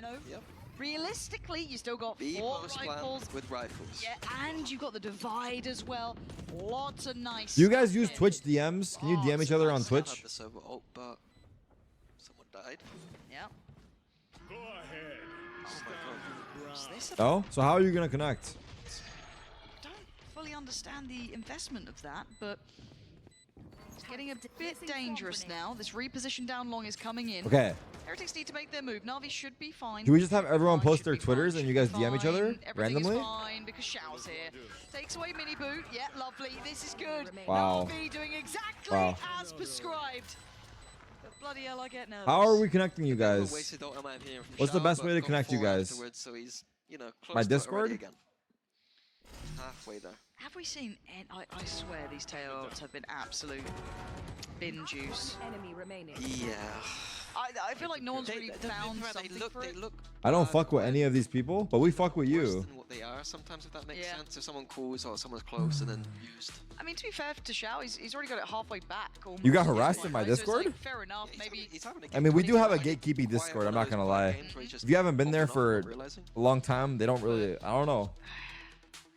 know, Yep. realistically, you still got B 4 post plan rifles. with rifles. Yeah, and you got the divide as well. Lots of nice. Do you guys use stuff Twitch DMs? Can you DM each other on I still Twitch? have the server ult, but someone died. Yeah. Go ahead. Oh my god. Is this a Oh, so how are you gonna connect? don't fully understand the investment of that, but it's getting a bit dangerous now. This reposition down long is coming in. Okay. Heretics need to make their move. Navi should be fine. Do we just have everyone Fine, post should their be fine, Twitters and should you be guys DM each other fine. Everything randomly? is fine because Xiao's here. Takes away mini boot. Yeah, lovely. This is good. Wow. Navi doing exactly Wow. as prescribed. But bloody hell, I get nervous. How are we connecting you Never guys? wasted ult ammo here from What's the Shao, best but way to got connect you 4 guys? afterwards, so he's, you know, close My to it Discord? already again. Halfway there. Have we seen? I swear these tail ults have been absolute bin juice. Enemy remaining. Yeah. I feel like no one's really found something for they it. look I don't bad, fuck with but any of these people, but we fuck with worse you. than what they are sometimes, if that makes Yeah. sense. If someone calls or someone's close and then used. I mean, to be fair to Xiao, he's already got it halfway back. You got almost, harassed in my right? So it's Discord? like, fair enough, He's maybe. having- he's having a I mean, we game do have a 20, gatekeepy quiet Discord, one I'm of not those gonna quiet lie. games where he's just If you haven't been there popping off, for not realizing. a long time, they don't really, I don't know.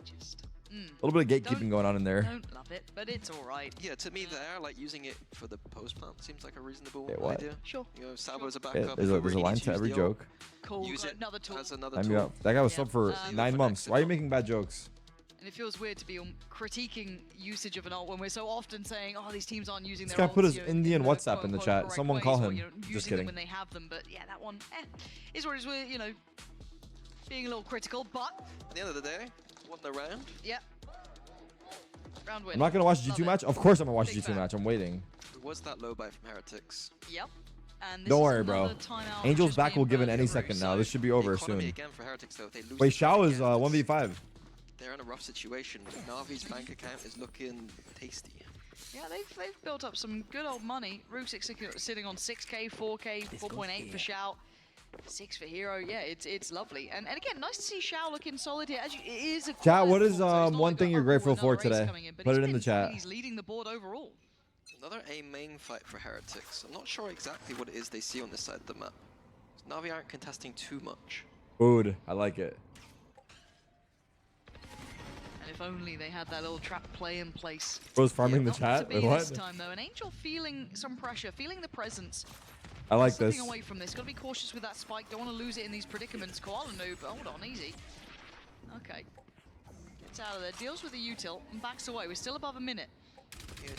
Just, A little bit of gatekeeping going on in there. don't love it, but it's all right. Yeah, to me there, like using it for the post plant seems like a reasonable Wait, what? idea. Sure. You know, Salvo's a Yeah, backup. there's if a, ever there's a he line needs to use every the ult, joke. Cool. Use got it another tool. as another Time tool. you up. That guy was Yeah. subbed for Um, 9 months. Why are you making bad jokes? And it feels weird to be critiquing usage of an ult when we're so often saying, oh, these teams aren't using This their guy put ults, his you know, Indian the WhatsApp in the quote-unquote chat. correct Someone ways, call or, him. you know, Just using kidding. them when they have them, but yeah, that one is what we're, you know, being a little critical, but At the end of the day, won the round. yeah. Round win. I'm not gonna watch the Love G2 it. match. Of course I'm gonna watch Big the G2 fan. match. I'm waiting. It was that low buy from Heretics. Yep. And this Don't is worry, bro. another timeout Angel's just back will being give in burned any through, second now. so- This should be The over economy soon. again for Heretics though. If they lose Wait, this Shao game is again, 1v5. they're in a rough situation. Navi's bank account is looking tasty. Yeah, they've built up some good old money. Rubik's sitting on 6k, 4k, 4.8 for Xiao, 6 for Hero. Yeah, it's lovely. And again, nice to see Xiao looking solid here. As you, it is a Chat, quiet what is performance, so it's not one like thing a, you're oh, grateful another for ace today? coming in, but Put he's it in the been- chat. He's leading the board overall. Another A main fight for Heretics. I'm not sure exactly what it is they see on this side of the map. Navi aren't contesting too much. Food. I like it. And if only they had that little trap play in place. Bro's farming the Not chat. to be Wait, what? this time though. An Angel feeling some pressure, feeling the presence. I like Slipping this. away from this. Got to be cautious with that spike. Don't want to lose it in these predicaments. Koala noob. Hold on, easy. Okay. Gets out of there. Deals with the util and backs away. We're still above a minute. Yeah,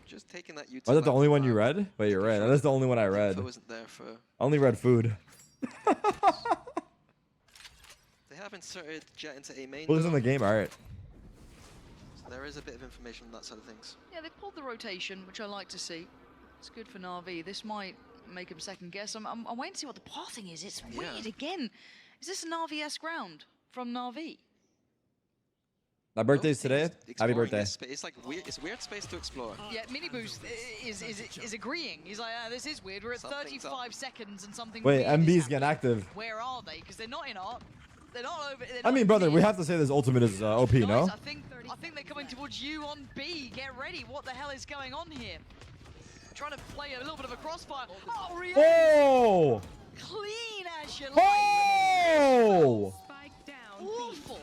just taking that util. Was that the out only for one you now. read? Wait, you're right. That's the only one I read. Info isn't there for. I only read food. They have inserted Jet into A main. Food's in though, the game. All right. so there is a bit of information on that side of things. Yeah, they've pulled the rotation, which I like to see. It's good for Na'Vi. This might make him second guess. I'm waiting to see what the pathing is. It's Yeah. weird again. Is this a Na'Vi-esque round from Na'Vi? My birthday's Nope, today. it's Happy exploring birthday. this, but it's like weird. It's weird space to explore. Yeah, Mini Boost is agreeing. He's like, this is weird. We're at Something's 35 seconds and something Wait, weird is MB's happening. getting active. Where are they? Because they're not in art. They're not over. They're I not mean, brother, we near. have to say this ultimate is OP, Guys, no? I think they're coming towards you on B. Get ready. What the hell is going on here? Trying to play a little bit of a crossfire. Oh, Rio! Oh! Clean as you like. Oh! Spike down. Awful.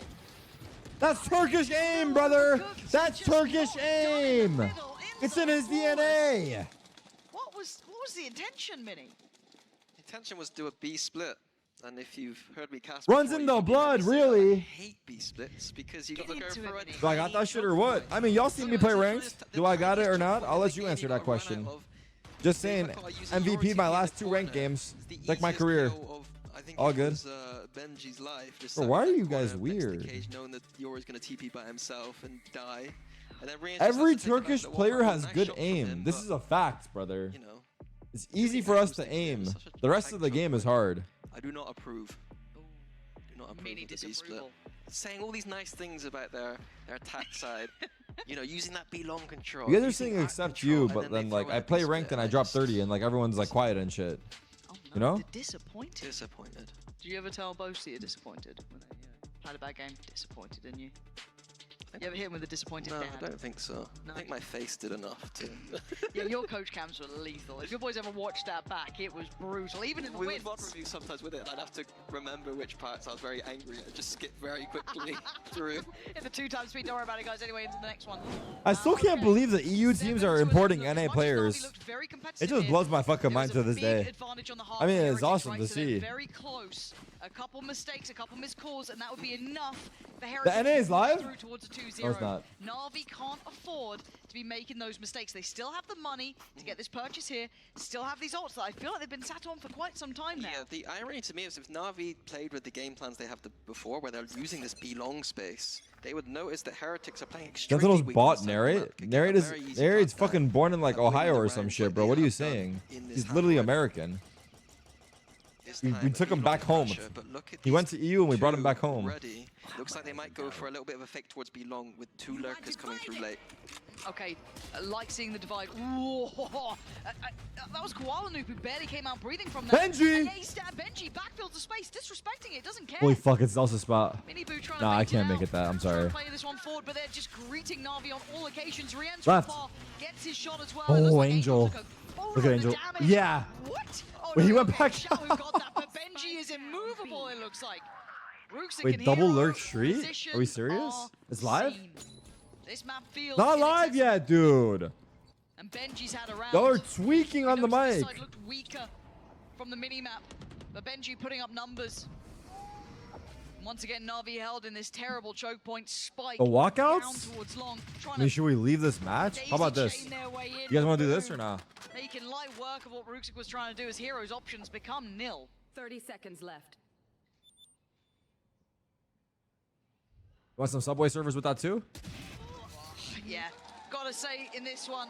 That's Turkish aim, brother. That's Turkish aim. It's in his DNA. What was the intention, Mini? The intention was to do a B split. And if you've heard me cast Runs before, in you the probably heard blood, me say that really. I hate B splits because you got to Get go into for it, a Vinny. Do I got that shit or what? I mean, y'all seen me play ranked. Do I got it or not? I'll let you answer that question. Just saying, MVP my last 2 ranked games. Like my career. All good. Benji's life. Just Bro, why are sat in you the guys corner next to the weird? cage, knowing that Yoru's gonna TP by himself and die. And then Rian just Every has to think about Turkish the player wall. has Nice good shot from aim. him, This but, is a fact, brother. you know, It's easy for us to aim. The rest of the game is hard. I do not approve. Do not approve Mini of the B split. disapproval. Saying all these nice things about their attack side. You know, using that B long control. You guys are using saying arc except control, you, and but they then like throw I in a play B ranked split. and I drop 30 and like everyone's like quiet and shit. Oh, no, You know? they're disappointed. Disappointed. Do you ever tell Boast that you're disappointed when they played a bad game? Disappointed in you. I You ever hit him with a disappointed No, dad? I don't think so. No. I think my face did enough to. Yeah, your coach cams were lethal. If your boys ever watched that back, it was brutal. Even in the We wins. would mod review sometimes with it, and I'd have to remember which parts I was very angry at. Just skip very quickly through. In the 2x speed, don't worry about it, guys. Anyway, into the next one. I still can't believe the EU teams are importing NA players. It just blows my fucking mind to this day. I mean, it's awesome to see. Very close. A couple mistakes, a couple missed calls, and that would be enough for The NA is live? through towards a 2-0. No, it's not. Na'Vi can't afford to be making those mistakes. They still have the money to get this purchase here, still have these ults that I feel like they've been sat on for quite some time now. Yeah, the irony to me is if Na'Vi played with the game plans they have before, where they're using this B-long space, they would notice that Heretics are playing extremely Gentle's weak bot on the Narrate? map. Could get a Narrate's very easy top fucking down. born in like And win Ohio the or some rounds shit, like bro. they What are you have done saying? in this He's literally half-life. American. This We time, took a him B-long back home. pressure, but look at He went these to EU and we brought him two back home. already. Looks like they might go for a little bit of a fake towards B-long with two lurkers coming through late. Okay, like seeing the divide. Whoa, that was Koala Noob who barely came out breathing from that. Benji! And A-stab Benji backfields the space, disrespecting it, doesn't care. Holy fuck, it's also spot. Mini Boo trying Nah, to I bait can't it make out. it that. I'm Trying sorry. to play this one forward, but they're just greeting Na'Vi on all occasions. Rien's Left. from far, gets his shot as well. Oh, It looks like Angel. took a photo Look at of the Angel. damage. Yeah. What? Oh, Wait, he no, went okay, back. Shao who got that, but Benji is immovable, it looks like. Ruxic Wait, and double Hero lurk street? Are we positions serious? are It's live? seen. This map feels Not live inaccessible. yet, dude. And Benji's had a round. Y'all are tweaking on the We noticed mic. This side looked weaker from the mini-map, but Benji putting up numbers. Once again, Na'Vi held in this terrible choke point. Spike The down walkouts? towards long, I trying mean, to should we leave this match? How about this? daisy chain their way in. You guys want to do this or not? Making light work of what Ruxic was trying to do as Hero's options become nil. 30 seconds left. Want some Subway servers with that too? Yeah, gotta say in this one,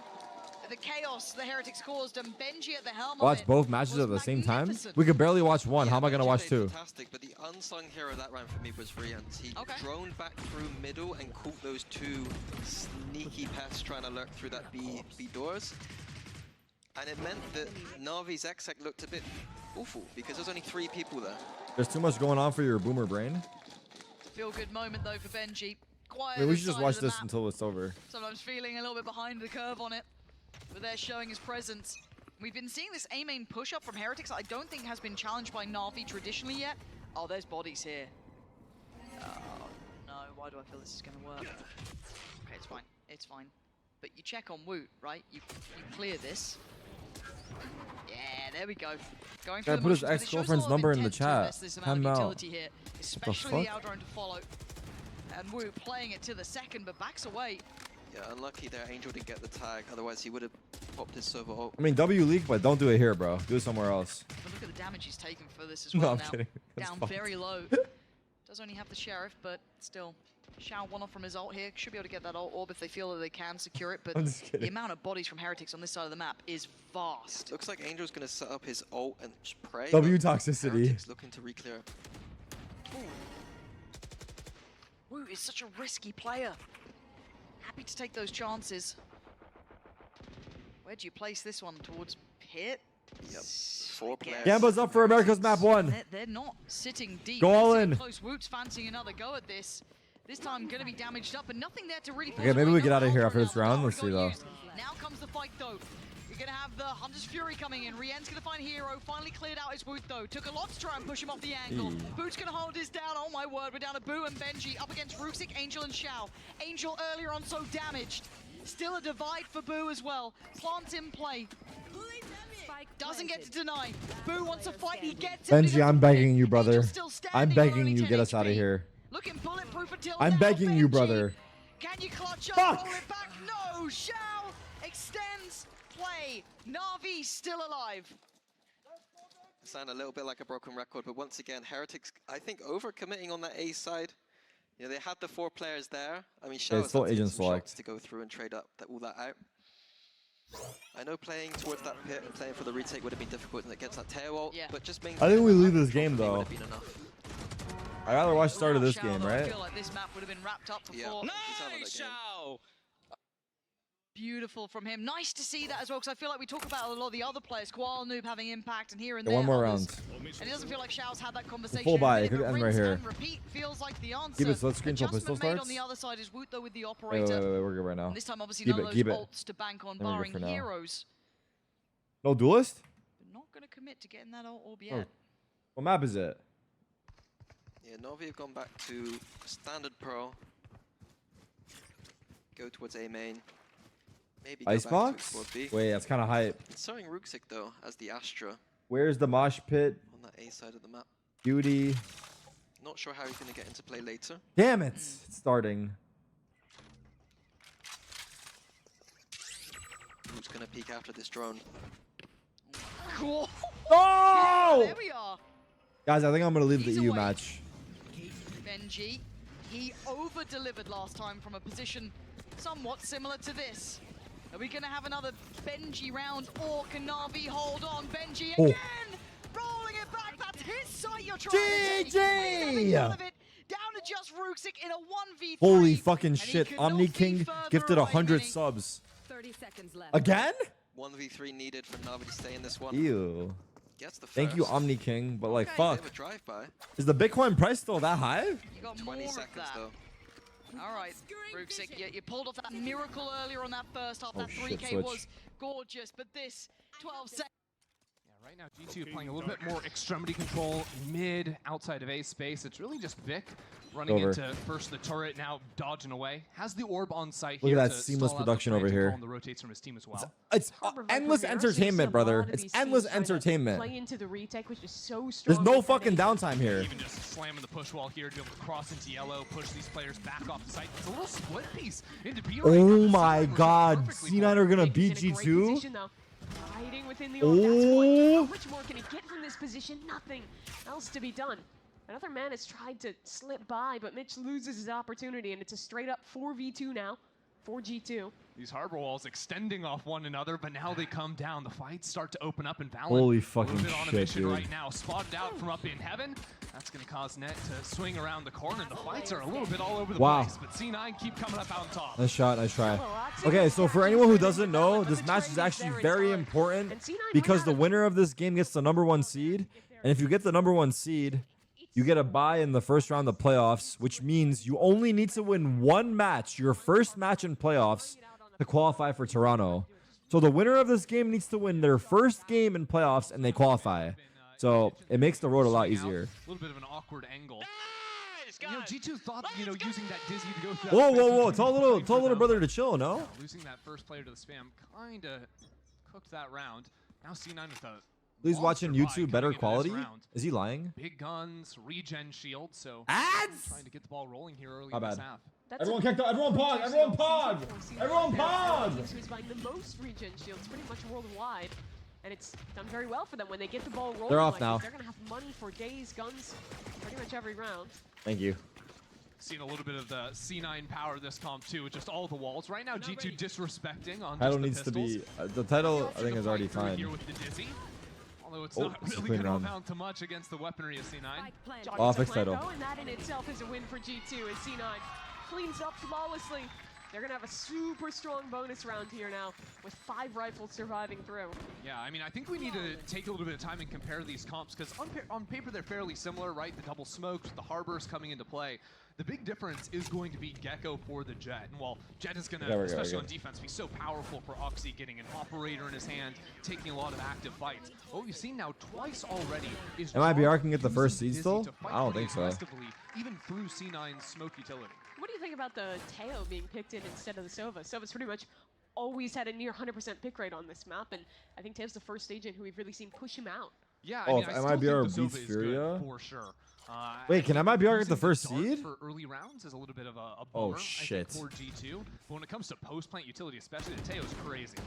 the chaos the Heretics caused and Benji at the helm of Watch it both matches was at the same time? magnificent. We could barely watch one. How am I going to Benji watch played two? Fantastic, but the unsung hero that round for me was Rienz. He Okay. droned back through middle and caught those two sneaky pests trying to lurk through that B doors. And it meant that Na'Vi's exec looked a bit awful because there's only 3 people there. There's too much going on for your boomer brain. Feel good moment though for Benji. Quiet. I mean, we this should just side watch of the this map. until it's over. Sometimes feeling a little bit behind the curve on it, but they're showing his presence. We've been seeing this A main push up from Heretics that I don't think has been challenged by Na'Vi traditionally yet. Oh, there's bodies here. Oh no, why do I feel this is gonna work? Okay, it's fine, it's fine. But you check on Woot, right? You clear this. Yeah, there we go. Going Guy through the put his motions, but it shows a ex-girlfriend's lot of number in the intent to chat. invest this amount of 10 mil. utility here, especially the fuck? Aldrone to follow. And Woot playing it to the second, but backs away. Yeah, unlucky there. Angel didn't get the tag, otherwise he would have popped his server ult. I mean, W leak, but don't do it here, bro. Do it somewhere else. But look at the damage he's taken for this as No, well I'm now. kidding. That's Down fucked. very low. Does only have the Sheriff, but still. Shao one off from his ult here. Should be able to get that ult orb if they feel that they can secure it, but I'm just kidding. the amount of bodies from Heretics on this side of the map is vast. Looks like Angel's going to set up his ult and pray. W but toxicity. Heretics looking to re-clear. Woot is such a risky player. Happy to take those chances. Where do you place this one? Towards pit? Yep. 4 players. Gamba's up for America's Map 1. They're not sitting deep. Go They're all sitting in. Close. Woot's fancying another go at this. This time going to be damaged up, but nothing there to really. Okay, maybe we get out of here after this round. Let's see, though. Now comes the fight, though. You're going to have the Hunter's Fury coming in. Rien's going to find Hero. Finally cleared out his Woot, though. Took a lot to try and push him off the angle. Boot's going to hold his down. Oh, my word. We're down to Boo and Benji up against Ruxic, Angel, and Shao. Angel earlier on so damaged. Still a divide for Boo as well. Plant in play. Doesn't get to deny. Boo wants a fight. He gets it. but he Benji, doesn't I'm win begging it. you, brother. Angel's still I'm standing, begging only you, 10 get us out of HP. here. Looking bulletproof until I'm now, begging you, Benji. brother. Can you clutch up? Fuck! Roll it back? No! Shao extends play. Na'Vi still alive. Sound a little bit like a broken record, but once again, Heretics, I think, overcommitting on that A side. You know, they had the 4 players there. I mean, Shao it's still had to get agent some shots select. to go through and trade up all that out. I know playing towards that pit and playing for the retake would have been difficult against that tail ult, Yeah. but just I think we lose this game, would though. have been enough. I'd rather watch the start of this Shao, game, though, I right? feel like this map would have been wrapped up Yeah. before. Nice, Shao! Beautiful from him. Nice to see that as well, because I feel like we talk about a lot of the other players, Koala Noob having impact, and here and Yeah, there. one more others. round. And it doesn't feel like Xiao's had that conversation. Full buy. It But could end right rinse here. and repeat feels like the answer. Keep it so let's screenshot pistol Adjustment made starts. on the other side is Woot though with the Wait, operator. we're good right now. And this time obviously Keep none it, of keep those it. ults to bank on, Then we're good barring for now. heroes. No duelist? But not going to commit to getting that orb Oh. yet. What map is it? Yeah, Na'Vi have gone back to standard pro. Go towards A main. Maybe go back to Icebox? explore B. Wait, that's kind of hype. It's showing Ruxic though as the Astra Where's the mosh pit? on that A side of the map. Beauty. Not sure how he's going to get into play later. Damn it. It's starting. Who's going to peek after this drone? Cool. Oh! There we are. Guys, I think I'm going to leave He's the EU away. match. Benji, he over-delivered last time from a position somewhat similar to this. Are we going to have another Benji round, or can Na'Vi hold on? Benji Oh. again! Rolling it back, that's his site you're trying to take. GG! He's having none of it. Down to just Ruxic in a 1v3. Holy fucking and he shit. could not Omni be King further gifted away, 100 Minnie. subs. 30 seconds left. Again? 1v3 needed for Na'Vi to stay in this one. Ew. Gets the first. Thank you, Omni King. But like, Okay. fuck. Bit of a drive-by. Is the Bitcoin price still that high? You got 20 more of seconds that. though. All right, Ruxic, you pulled off that miracle earlier on that first half. Oh, That shit, 3K switch. was gorgeous, but this 12 seconds. Yeah, right now G2 playing a little bit more extremity control mid, outside of A space. It's really just Vic running Over. into first the turret, now dodging away. Has the orb on site Look here at that to seamless stall out the production over frantic here. call, and the rotates from his team as well. It's Harbor Viper endless here, entertainment, seeing a brother. lot of It's these endless teams trying to entertainment. Play into the retake, which is so strong. There's no with fucking that downtime here. Even just slamming the push wall here to be able to cross into yellow, push these players back off the site. It's a little split piece into B right now. Oh The my C9 works god. perfectly C9 for are him. gonna He's beat in a great G2? position, though. Hiding within the orb, that's one. Oh. How much more can he get from this position? Nothing else to be done. Another man has tried to slip by, but Mitch loses his opportunity, and it's a straight-up 4v2 now for G2. These harbor walls extending off one another, but now they come down. The fights start to open up in Valorant. Holy A fucking little bit on a shit, mission dude. right now. Spotted out from up in heaven. That's going to cause Net to swing around the corner. The fights are a little bit all over the Wow. place, but C9 keep coming up on top. Nice shot, nice try. Okay, so for anyone who doesn't know, this match is actually very important because the winner of this game gets the #1 seed. And if you get the #1 seed, you get a bye in the first round of the playoffs, which means you only need to win one match, your first match in playoffs, to qualify for Toronto. So the winner of this game needs to win their first game in playoffs, and they qualify. So it makes the road a lot easier. A little bit of an awkward angle. You know, G2 thought, using that dizzy to go through. Whoa, that whoa, space whoa! was Tell fine little for them. brother to chill, no? Losing that first player to the spam kind of cooked that round. Now C9 with a Please watching monster buy YouTube better coming into this quality. round. Is he lying? Big guns, regen shield, so Ads! trying to get the ball rolling here early My in this bad. half. That's Everyone a kicked out. Everyone pog. Everyone pog. Everyone pog. Who's buying the most regen shields pretty much worldwide. And it's done very well for them when they get the ball rolling. They're off like now. this. They're going to have money for days, guns, pretty much every round. Thank you. Seeing a little bit of the C9 power this comp too, with just all the walls. Right now, G2 disrespecting on Title just the needs to be. pistols. The title, I Option think, to is already fight through fine. Here with the dizzy. Although it's Oh, not it's a really clean going to round. amount to much against the weaponry of C9. John Oh, gets a fixed title. Blanco, and that in itself is a win for G2 as C9 cleans up flawlessly. They're going to have a super strong bonus round here now with 5 rifles surviving through. Yeah, I mean, I think we need to take a little bit of time and compare these comps because on paper they're fairly similar, right? The double smokes, the harbors coming into play. The big difference is going to be Gecko for the Jet. And while Jet is going to, especially on defense, be so powerful for Oxy, getting an operator in his hand, taking a lot of active fights. What we've seen now twice already is MIBR can get the first seed Dizzy still? to fight I don't pretty think so. aggressively, even through C9's smoke utility. What do you think about the Teo being picked in instead of the Sova? Sova's pretty much always had a near 100% pick rate on this map, and I think Teo's the first agent who we've really seen push him out. Yeah, Oh, I mean, if I still MIBR think the beats Sova is Furia? good for sure. Wait, I can think MIBR get using the first dart seed? for early rounds is a little bit of a Oh, bummer, I shit. think, for G2. But when it comes to post-plant utility, especially the Teo's crazy.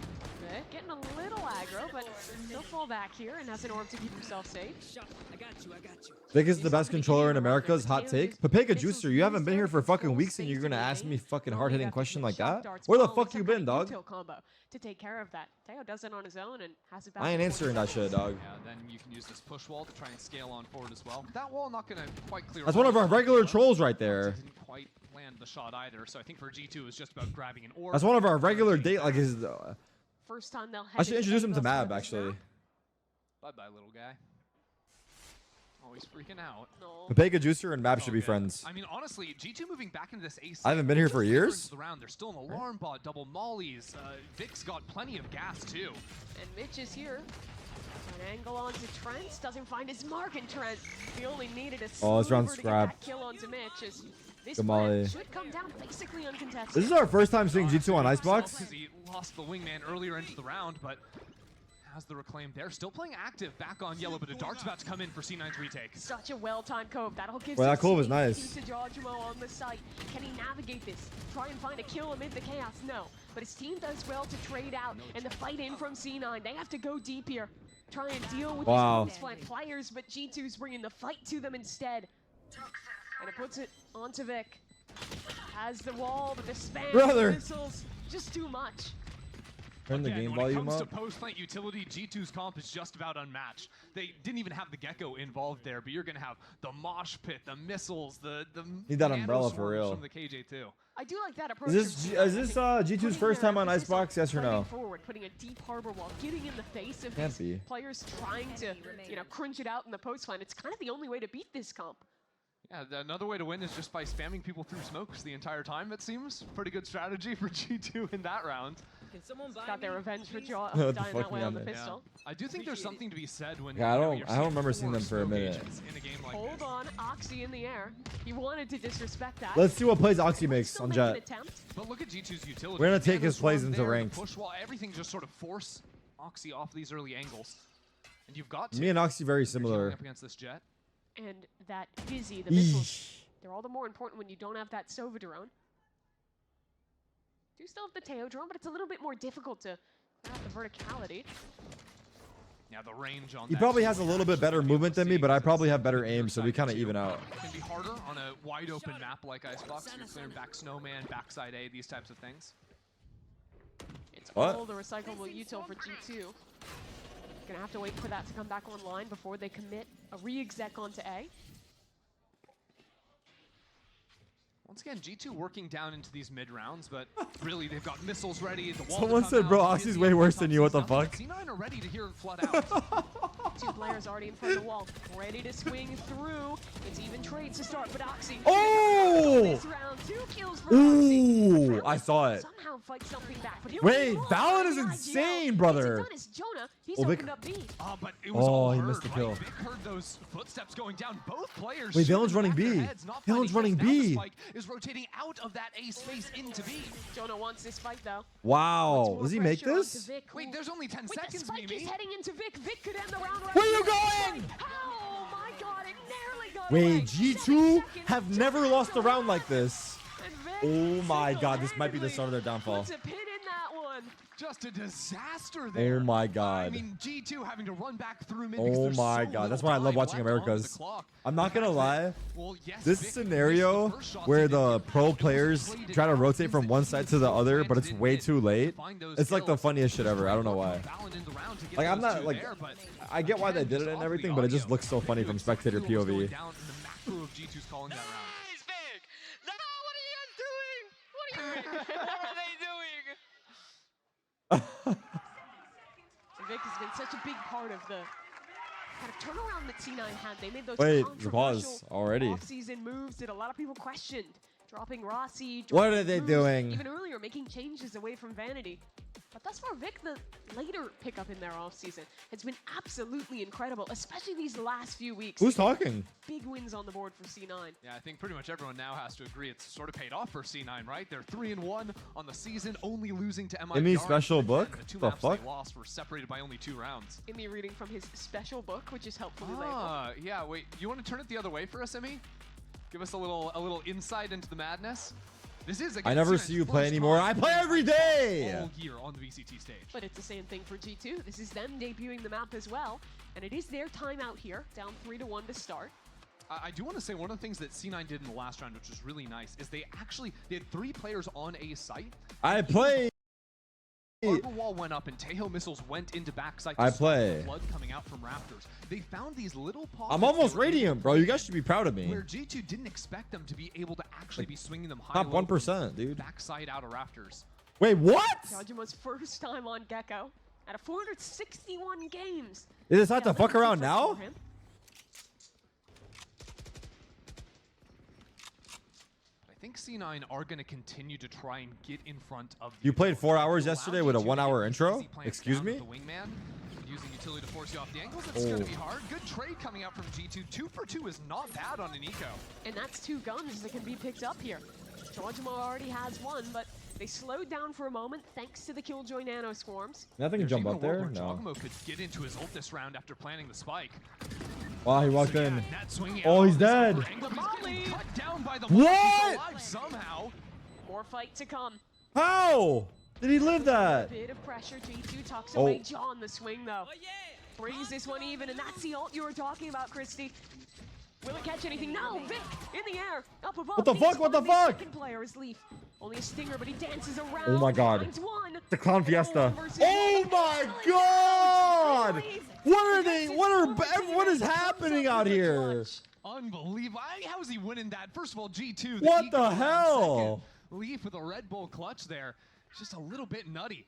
Okay, getting a little aggro, but he'll fall back here and has an orb to keep himself safe. Vic is the best controller in America's hot take. Papega Juicer, you haven't been here for fucking weeks and you're gonna ask me fucking hard-hitting question like that? Where the fuck you been, dog? Combo to take care of that. Teo does it on his own and has it back. I ain't in answering that 40 shit, dog. Yeah, then you can use this push wall to try and scale on forward as well. That wall not gonna quite clear. That's one of our regular trolls trolls right there. Didn't quite land the shot either. So I think for G2 it was just about grabbing an orb. That's one of our regular date. Like his. First time they'll I should head introduce him to angles for Mab this actually. map. Bye-bye, little guy. Oh, he's freaking out. No. Pega Juicer and Mab should be Okay. friends. I mean, honestly, G2 moving back into this ace. I haven't been here for years. They're still an alarm bot, double mollies. Vic's got plenty of gas too. And Mitch is here. An angle onto Trent. Doesn't find his mark in Trent. He only needed a Oh, this round's sliver to get scrapped. that kill onto Mitch. As this Good molly. plan should come down basically uncontested. This is our first time seeing G2 on Icebox. Because he lost the wingman earlier into the round, but has the reclaim there. Still playing active back on yellow, but a dart's about to come in for C9's retake. Such a well-timed cove. That'll give Well, that some cove was safety nice. to Giorgimo on the site. Can he navigate this? Try and find a kill amid the chaos? No. But his team does well to trade out and the fight in from C9. They have to go deep here. Try and deal with Wow. these flank players, but G2's bringing the fight to them instead. And it puts it onto Vic. Has the wall, but the spam, Brother. missiles, just too much. Turn the Again, game when it volume comes up. to post-plant utility, G2's comp is just about unmatched. They didn't even have the Gecko involved there, but you're going to have the mosh pit, the missiles, the Need that nano umbrella for swarms real. from the KJ2. I do like that approach. Is this G2's first time on Icebox? Yes or no? Forward, putting a deep harbor wall, getting in the face of Can't these be. players trying to, crunch it out in the post line. It's kind of the only way to beat this comp. Yeah, another way to win is just by spamming people through smokes the entire time, it seems. Pretty good strategy for G2 in that round. Got their revenge for What dying the that fuck, way man? on the Yeah. pistol. I do think there's something to be said when Yeah, I don't you're seeing remember seeing 4 them for a smoke minute. agents in a game like Hold this. on, Oxy in the air. He wanted to disrespect that. Let's see what plays Oxy makes Still on make an Jet. attempt. But look at G2's utility. We're gonna take his Nano's plays run into there, the ranked. Push wall, everything just sort of force Oxy off these early angles. And you've got to. Me and Oxy very if you're similar. teaming up against this Jet. And that dizzy, the missiles, Eesh. they're all the more important when you don't have that Sova drone. Do still have the Teo drone, but it's a little bit more difficult to have the verticality. Yeah, the range on He that probably too, has a we're little able bit better to movement than me, see but I because probably it's have better clear aim, so we side kind of two. even out. It can be harder on a wide open map like Icebox. You're clearing back Snowman, backside A, these types of things. It's What? all the recyclable util for G2. Gonna have to wait for that to come back online before they commit a re-exec onto A. Once again, G2 working down into these mid rounds, but really they've got missiles ready. The wall Someone to come said, out, bro, Dizzy Oxy's on way the worse top than you, what sees the nothing, fuck? but C9 are ready to hear it flood out. 2 players already in front of the wall, ready to swing through. It's even trades to start, but Oxy. Oh! This round, 2 kills for Oxy. Ooh, I saw it. Somehow fight something back, but he'll Wait, be Valorant is IGL. insane, Gets brother. it done as Jonah, he's Oh, Vic- opened up B. But it was Oh, all he heard, missed the right? kill. Vic heard those footsteps going down. Both players. Wait, shooting Valen's running back their B. heads, not Valen's finding running kills. Now the B. spike is rotating out of that A space into B. Jonah wants this fight though. Wow. Puts more Does he make pressure onto this? Vic, Wait, who- there's only 10 Wait, the seconds, spike Mimi. is heading into Vic. Vic could end the round right Where you here. going? Oh my god, it nearly got away. Wait, 7 G2 seconds have to never end lost the a round like this. And Vic Oh my god, this might be the start of their downfall. puts a pin in that one. Just a disaster there. Oh my I god. mean, G2 having to run back through mid because Oh there's my so god. That's little why I love time watching left on the Americas. clock. I'm not gonna lie. Well, yes, This Vic scenario missed the first shot, where so he the didn't pro get it. players It was played try to in rotate things from that one he side to the so other, but planned it's didn't way hit too late. to find those It's like the kills. funniest shit Just ever. I don't know work why. from Valorant in the round to get Like, I'm those not two like there, but I get why they again, did just it and off the everything, but it just audio, looks so funny you from expect spectator who was going POV. down in the macro of G2's calling that round. Nice, Vic! No, what are you guys doing? What are you What are they doing? Vic has been such a big part of the kind of turnaround that C9 had. They made those Wait, the controversial pause already. off-season moves that a lot of people questioned. Dropping Rossi. What dropping are they Bruce, doing? Even earlier, making changes away from Vanity. But thus far, Vic, the later pickup in their offseason, has been absolutely incredible, especially these last few weeks. Who's talking? Big wins on the board for C9. Yeah, I think pretty much everyone now has to agree it's sort of paid off for C9, right? They're 3-1 on the season, only losing to MIBR. Give me special book? The 2 The maps fuck? they lost were separated by only 2 rounds. Emmy reading from his special book, which is helpfully labeled. Ah, yeah, wait, you want to turn it the other way for us, Emmy? Give us a little insight into the madness. This is, again, I never C9's see you play first anymore. time I play playing every Icebox day! all year on the VCT stage. But it's the same thing for G2. This is them debuting the map as well. And it is their time out here, down 3-1 to start. I do want to say one of the things that C9 did in the last round, which was really nice, is they had 3 players on a site. I play Arbor wall went up and Tejo missiles went into backside. I play. Flood coming out from rafters. They found these little pockets. I'm almost radiant, bro. You guys should be proud of me. Where G2 didn't expect them to be able to actually be swinging them high. Top 1%, dude. Backside out of rafters. Wait, what? Jajima's first time on Gecko out of 461 games. Is this not to fuck around now? I think C9 are going to continue to try and get in front of. You played 4 hours Allow yesterday with a G2 to 1 hour get intro? easy plants Excuse down me? with the wingman, using utility to force you off the angles. It's going to be hard. Good trade coming out from G2. 2 for 2 is not bad on an eco. And that's 2 guns that can be picked up here. Jojima already has one, but they slowed down for a moment thanks to the Killjoy Nano Swarms. Nothing can There's jump even up a world there? where No. Jogamo could get into his ult this round after planting the spike. Wow, he walked in. Net swinging Oh, out he's on this dead. upper angle, but he's getting cut down by the What? He's alive somehow. More fight to come. How did he live that? Bit of pressure. G2 tucks Oh. away John the swing though. Brings this one even, and that's the ult you were talking about, Christy. Will it catch anything? No, Vic in the air, up above. What the fuck? What the fuck? Second player is Leaf. Only a stinger, but he dances around. Oh my God. Finds one. The Clown Fiesta. Versus Oh one. my God! What are they? What is happening out here? Unbelievable. How is he winning that? First of all, G2. What eco the round. hell? Second, Leaf with a Red Bull clutch there. Just a little bit nutty.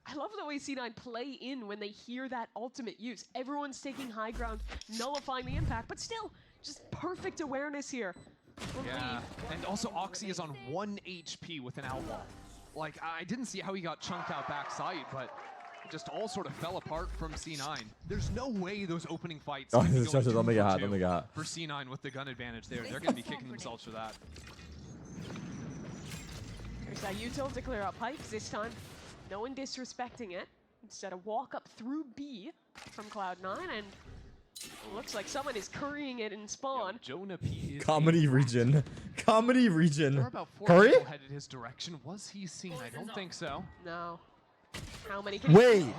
I love the way C9 play in when they hear that ultimate use. Everyone's taking high ground, nullifying the impact, but still, just perfect awareness here. from Yeah, Leaf. and also Oxy is on 1 HP with an outlaw. Like, I didn't see how he got chunked out backside, but it just all sort of fell apart from C9. There's no way those opening fights Oh, can be this going is- let me 2 get for hot, 2 let me get hot. for C9 with the gun advantage there. They're going to be kicking themselves for that. There's that util to clear up pipes this time. No one disrespecting it. Instead of walk up through B from Cloud9, and it looks like someone is currying it in spawn. Jonah P is Comedy a- region. Comedy There region. were about 4 Curry? people headed his direction. Was he seen? I don't think so. No. How many can Wait, Ooh,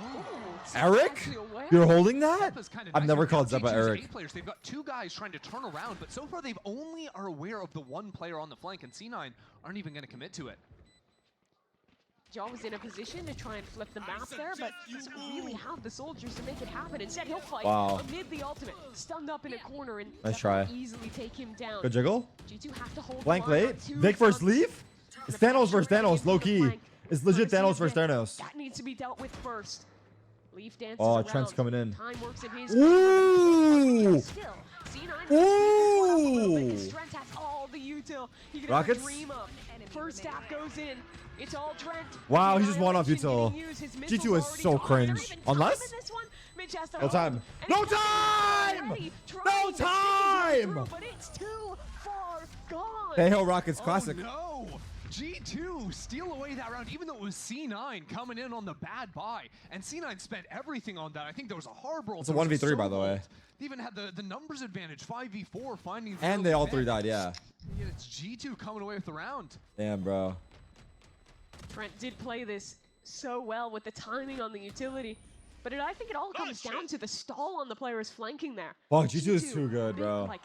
Zep's Eric? actually aware. You're holding that? Zeppa's kinda I've nice. never We've called got Zeppa G2's Eric. 8 players. They've got 2 guys trying to turn around, but so far they've only are aware of the 1 player on the flank, and C9 aren't even going to commit to it. Jaw was in a position to try and flip the map there, but doesn't really have the soldiers to make it happen. Instead, he'll fight Wow. amid the ultimate, stunned up in a corner, and Nice Zeppa try. easily take him down. Good jiggle. G2 have to hold Blank the line late. on 2 Vic versus fronts. Leaf? It's The Thanos versus pressure Thanos, low key. flank. It's legit Courtesy Thanos of versus Vic. Thanos. That needs to be dealt with first. Leaf dances Oh, around. Trent's coming in. Time works in his Ooh! Still, C9 Ooh! Trent has all the util he could Rockets? ever dream of. First half goes in. It's all Trent. Wow, His he's just one off annihilation util. getting used. His G2 missiles is already so gone. cringe. Not even time Unless- in this one. Mitch has to No hold. time. And No he's got time! already trying No to stick his way time! through, But it's too far gone. Hey, Hill Rockets classic. Oh no! G2 steal away that round, even though it was C9 coming in on the bad buy. And C9 spent everything on that. I think there was a harbor. It's a 1v3, by the way. They even had the numbers advantage, 5v4, finding the And early they all pick. 3 died, yeah. Yet it's G2 coming away with the round. Damn, bro. Trent did play this so well with the timing on the utility. But I think it all comes down to the stall on the players flanking there. Fuck, G2 is too good, been, bro. Like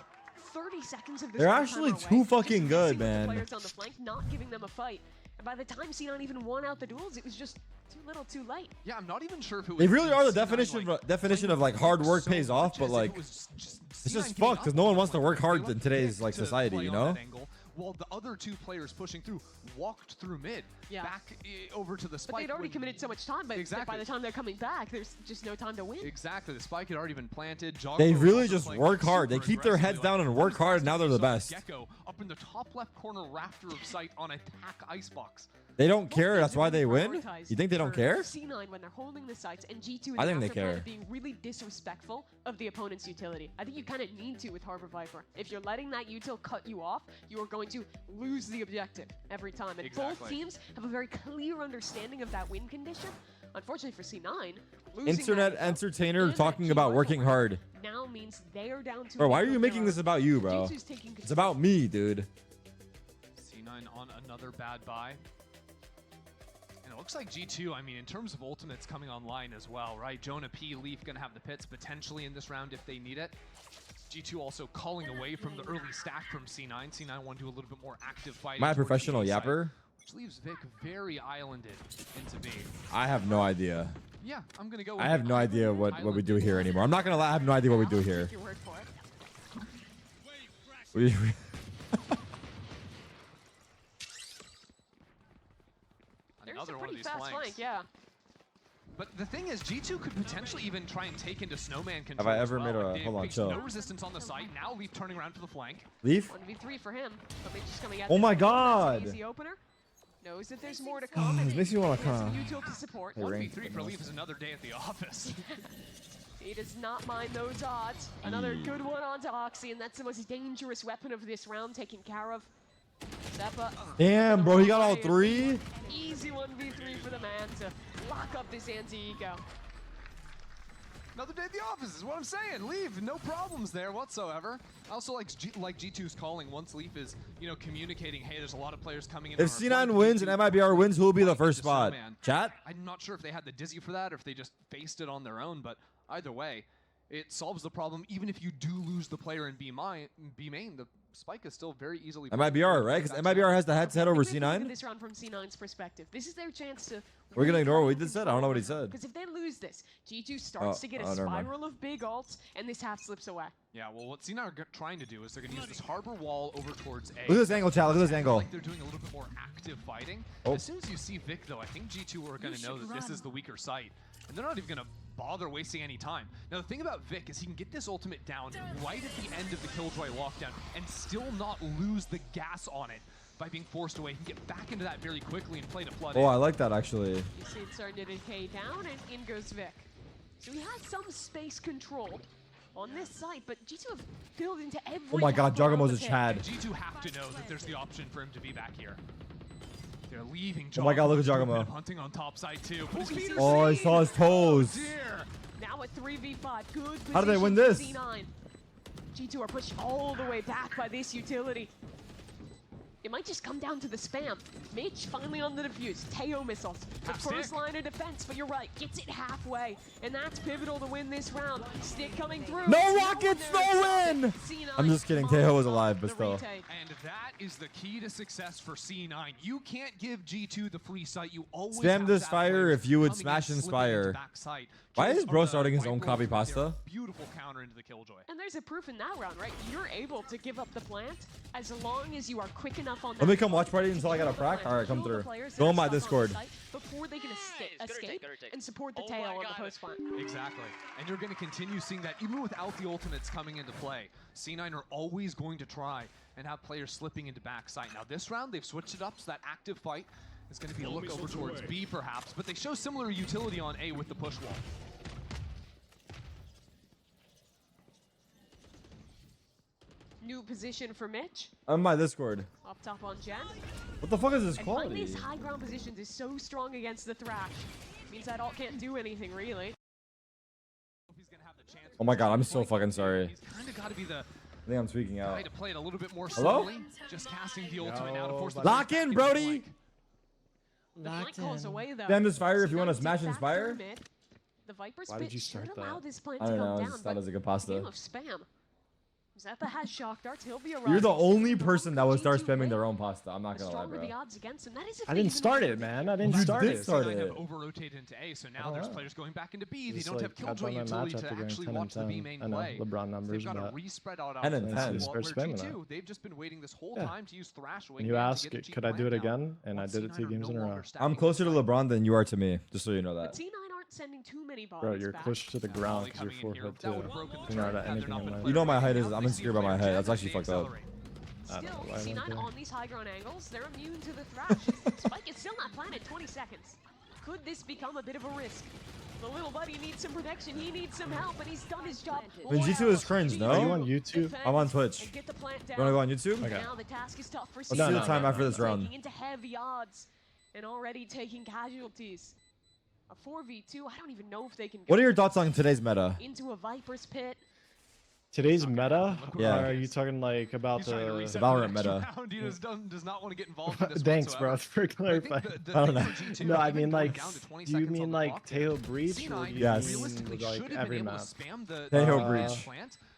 30 seconds of this They're one actually time too away, fucking just good, messing with the man. Players on the flank, not giving them a fight. And by the time C9 even won out the duels, it was just too little, too late. Yeah, I'm not even sure if it was. They really are the C9, definition of like hard work so pays off, much but as if like it was just it's just C9 getting fucked because up no one on wants to the work flank. hard They in let today's Vic like to society, play you on know? that angle, while the other 2 players pushing through walked through mid, Yeah. back over to the spike. But they'd already when- committed so much time, but by Exactly. the time they're coming back, there's just no time to win. Exactly, the spike had already been planted. They Joggo really also just playing work hard. They super keep their heads aggressively, down and like, work hard, and now they're the saw best. Gecko up in the top left corner rafter of sight on attack icebox. They don't care, that's why they win? Prioritize You think they don't for care? C9 when they're holding the sites, and G2 I think they after care. plan being really disrespectful of the opponent's utility. I think you kind of need to with Harbor Viper. If you're letting that util cut you off, you are going to lose the objective every time. And both Exactly. teams have a very clear understanding of that win condition. Unfortunately for C9, losing Internet that util entertainer and that talking key about rifle working round hard. now means they are down to Bro, why are one you of making their this own. about you, bro? G2's taking It's control. about me, dude. C9 on another bad buy. And it looks like G2, I mean, in terms of ultimates coming online as well, right? Jonah P, Leaf gonna have the pits potentially in this round if they need it. G2 also calling away from the early stack from C9. C9 want to do a little bit more active fighting. Am I a towards the professional A side. yapper? which leaves Vic very islanded into B. I have no idea. Yeah, I'm gonna go. I have no idea what we do here anymore. I'm not gonna lie. I have no idea what we do here. Take your word for it. There's a Another one of pretty these fast flanks. flank, yeah. But the thing is, G2 could potentially even try and take into Snowman control. Have I ever as well. made a- Like, hold on, they've faced chill. No resistance on the site. Now Leaf turning around to the flank. Leaf? 1v3 for him. But Mitch is coming out. Oh my That's an God. easy opener. Knows that there's more to come. This makes me wanna he has cry. util to support. Hey, Ring. 1v3 for Leaf is another day at the office. He does not mind those odds. Another good one onto Oxy, and that's the most dangerous weapon of this round taken care of. Zeppa. Damn, bro, he got all three? Easy 1v3 for the man to lock up this anti-ego. Another day at the office is what I'm saying. Leaf, no problems there whatsoever. I also like G2's calling once Leaf is, communicating, hey, there's a lot of players coming in. If C9 wins and MIBR wins, who will be the first spot? Chat? I'm not sure if they had the Dizzy for that or if they just faced it on their own, but either way, it solves the problem. Even if you do lose the player in B main, the spike is still very easily. MIBR, right? Because MIBR has the head-to-head over Look at C9. this round from C9's perspective. This is their chance to. We're gonna ignore what we just said. I don't know what he said. Because if they lose this, G2 starts to get a never mind. spiral of big ults, and this half slips away. Yeah, well, what C9 are trying to do is they're going to use this harbor wall over towards A. Look at this angle, chat. Look at this angle. Like they're doing a little bit more active fighting. Oh. As soon as you see Vic, though, I think G2 are going to know that this is the weaker site, and they're not even going to bother wasting any time. Now, the thing about Vic is he can get this ultimate down right at the end of the Killjoy lockdown and still not lose the gas on it by being forced away. He can get back into that very quickly and play to flood Oh, in. I like that, actually. You see it starting to decay down, and in goes Vic. So he has some space control on this site, but G2 have filled into every. Oh my God, gap around Juggamo's the a pit. Chad. And G2 have to know that there's the option for him to be back here. They're leaving. Oh my God, look at Juggamo. Hunting on top side too. But his Oh, feet he's are Oh, I seen. saw his toes. Oh, dear. Now at 3v5, good How do they win position this? for C9. G2 are pushed all the way back by this utility. It might just come down to the spam. Mitch finally on the defuse. Teo missiles. The Half first stick. line of defense, but you're right. Gets it halfway. And that's pivotal to win this round. Stick coming through. No Teo rockets, in there no to win! stop it. C9 I'm just kidding. Teo was alive, but the still. retake. And that is the key to success for C9. You can't give G2 the free site. You always Spam have this to have fire players if you would coming smash and and slipping into Spire. backside. Why Kills is bro on the starting his White own Wolf copy right there. pasta? Beautiful counter into the Killjoy. And there's a proof in that round, right? You're able to give up the plant as long as you are quick enough on that. Let me come watch party until I got a Kill the prac. plant, All right, come kill the through. players that Go are on my stuck the Discord. site Before they can Nice. escape Good take. and support the Oh tail my on the God. post plant. Exactly. And you're going to continue seeing that even without the ultimates coming into play. C9 are always going to try and have players slipping into backside. Now this round, they've switched it up so that active fight is going to be a look over towards B perhaps, but they show similar utility on A with the push wall. New position for Mitch. On my Discord. Up top on Jen. What the fuck is this And finding quality? these high ground positions is so strong against the Thrash. Means that alt can't do anything, really. He's gonna have the chance Oh my God, I'm so fucking sorry. He's kind of got to be the I think I'm tweaking guy out. to play it a little bit more Hello? slowly. Just casting the ultimate now to force the Lock player in, back into the Brody! flank. The flank calls away, though. Spam this fire if you want to C9 smash did and back through Spire. mid. The Viper's Why did pit you should start allow that? this plant I to don't come know. I down, just thought it but was a good game pasta. of spam. Zappa has shock darts. He'll be around. You're the He's only still person that would start G2 spamming win. their own pasta. I'm not The gonna lie, stronger bro. the odds against him. That is if I they didn't even start win. it, man. I didn't You start did it. start C9 it. have over-rotated into A, so now Oh, there's yeah. players going back into B. They Just don't have like Killjoy got my utility match to after actually going watch the 10 B and main 10. I know play. LeBron So numbers, they've got to but re-spread out 10 and options. 10. While Just where spamming G2, they've just been waiting this whole Yeah. time to use Thrash And you Wingman ask, to get the cheap could I do it plant down. again? And I Once did it C9 2 are games no in a row. longer stacking I'm closer to inside. LeBron than you are to me, just so you know But that. C9 aren't sending too many bodies Bro, you're back. close to the Now ground Molly because you're coming in 4 here, foot that 2. would've broken the You're not trend at had there anything not in been my a You know my player height is, right now. I'm They insecure see a about my player height. That's dead, actually they fucked up. accelerate. I don't know Still, why I went C9 there. on these high ground angles, they're immune to the Thrash. Spike is still not planted 20 seconds. Could this become a bit of a risk? The little buddy needs some protection, he needs some help, and he's done his job. I mean, G2 is cringe, no? Are you on YouTube? I'm on Twitch. And get the plant You wanna go on down. YouTube? Okay. Now the task is tough for Let's C9. do the time after this round. Taking into heavy odds and already taking casualties. A 4v2, I don't even know if they can What go are your thoughts on today's meta? into a Viper's pit. Today's meta? Yeah. Or are you talking like about He's trying to the... reset Valorant the next meta. round. He does not want to get involved in this Thanks, bro, whatsoever. for But I think clarifying. the I don't thing know. for G2, No, I even mean going like, down to 20 do you seconds mean on the like clock, Tail Breach or C9 do you Yes. realistically mean like should have every been map? able to spam the Tail the Breach. plant,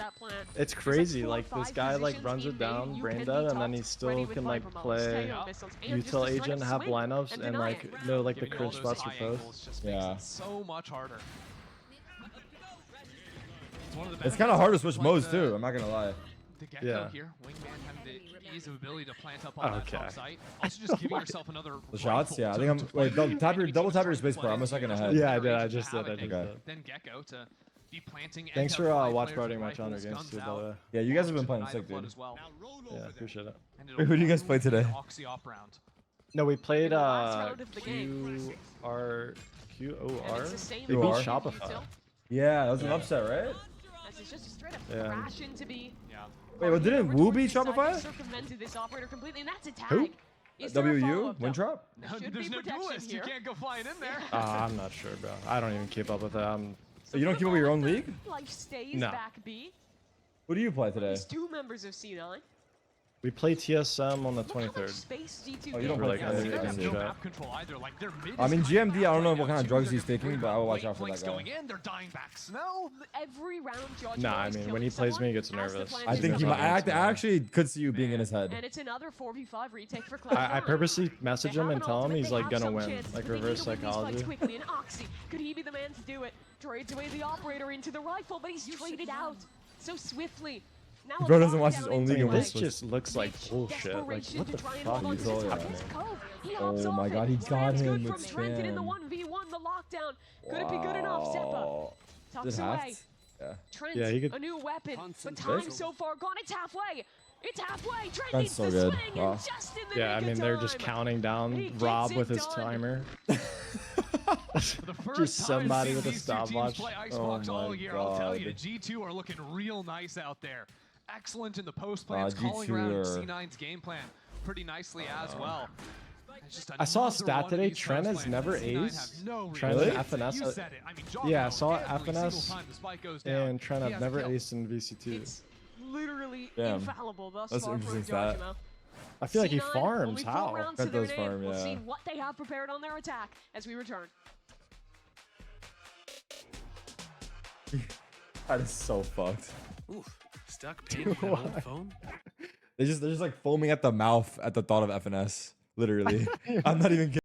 that plant. It's There's, crazy. 4 or Like this 5 guy like positions runs in it main. down, You brain can dead, be and then tucked, he still ready with can like Viper play Tail missiles, and just util a straight agent, up have swing lineups, and and deny like it. know like the Giving you all curve those spots for high both. angles just Yeah. makes it so much harder. It's one of the It's kind of hard to switch benefits modes of, too. I'm not gonna lie. The Gecko Yeah. here, Wingman having to ease of ability to plant up on that Okay. top site. Also just giving yourself another The shots? rifle Yeah, I to- think I'm. to play Wait, the game. double tap your Any space bar. I'm a team second that's ahead. Yeah, I did. very I easy just to have did. I it, just Okay. did. Then Gecko to be planting. and Thanks have for five watch players partying with my channel rifles, games guns too, by out. the way. Yeah, you guys have been To playing deny the sick, flood dude. as well. Yeah, appreciate it. And Wait, who do you guys play it'll today? be an Oxy op round. No, we played the last round of the Q R Q O And R. it's the same They beat logic Shopify. util, Yeah, that was an upset, right? as it's just a straight up Yeah. crash into B. Yeah. Wait, what, didn't Over Wu towards beat this side, Shopify? they circumvented this operator completely, and that's a tag. Who? Is there a WU? follow-up, though? Wintrop? Should There's be no protection duelist. You here. can't go flying in there. I'm not sure, bro. I don't even keep up with that. So You don't for keep the up with your own moment, league? Life stays No. back B. Who do you play today? There's two members of C9. We play TSM on the Look how much 23rd. space G2 Oh, you don't gained. play Yeah, Canada They yet, have I no see. map control either. Like their mid I is mean, kind of GMD, I don't know right what now, kind of too. drugs he's They're taking, worried but I about will watch late out for that flanks guy. going in, they're dying back snow. Every round, Judge Nah, I is mean, killing when he plays someone me, he gets as the nervous. plan I is think he to might. go. I actually could see you being in his head. And it's another 4v5 retake for Cloud9. I purposely message They him have and an tell him ultimate, he's they like have gonna some win, chances, like but they need reverse to win these fights psychology. quickly, and Oxy, could he be the man to do it? Trades away the operator into the rifle, but he's traded out so swiftly. Now Bro a doesn't watch his lockdown own into league and play. This just looks like Mitch, bullshit. Like, desperation what to the try and fuck hold on is to all this happening? Tucker's Cove. He Oh hops my off God, it. he got Stands him good with from Trenton in the Chan. 1v1, the lockdown. Could it be good enough? Zeppa Wow. tucks Is it away. hacked? Yeah. Trent, Yeah, he could- a new weapon, but Concentration. time so far gone. It's halfway. It's halfway. Trent Trent's needs so to good. swing, Wow. and just in the Yeah, I nick mean, of they're just time. counting He down gets Rob it with his done. timer. For the first Just time somebody seeing with a these two teams stopwatch. play Oh Icebox all my year, I'll tell you, God. G2 are looking real nice out there. Excellent in the post plans, G2 calling around are- C9's game plan pretty nicely as well. It's just I saw a another stat one of today, these Trent post has plans never that C9 aced. have no Trent reason- and FNS, You said it. I mean, Joggo, yeah, I saw every FNS single time the spike goes down, and Trent he have has a never kill. aced in VC2. It's literally Damn. infallible thus That's far an for interesting Giorgio. stat. I feel like he C9, farms. only 4 How? rounds Trent to their does name. farm, We'll yeah. see what they have prepared on their attack as we return. That is so fucked. Oof. Stuck paying that old phone? They're just like foaming at the mouth at the thought of FNS. Literally. I'm not even kidding.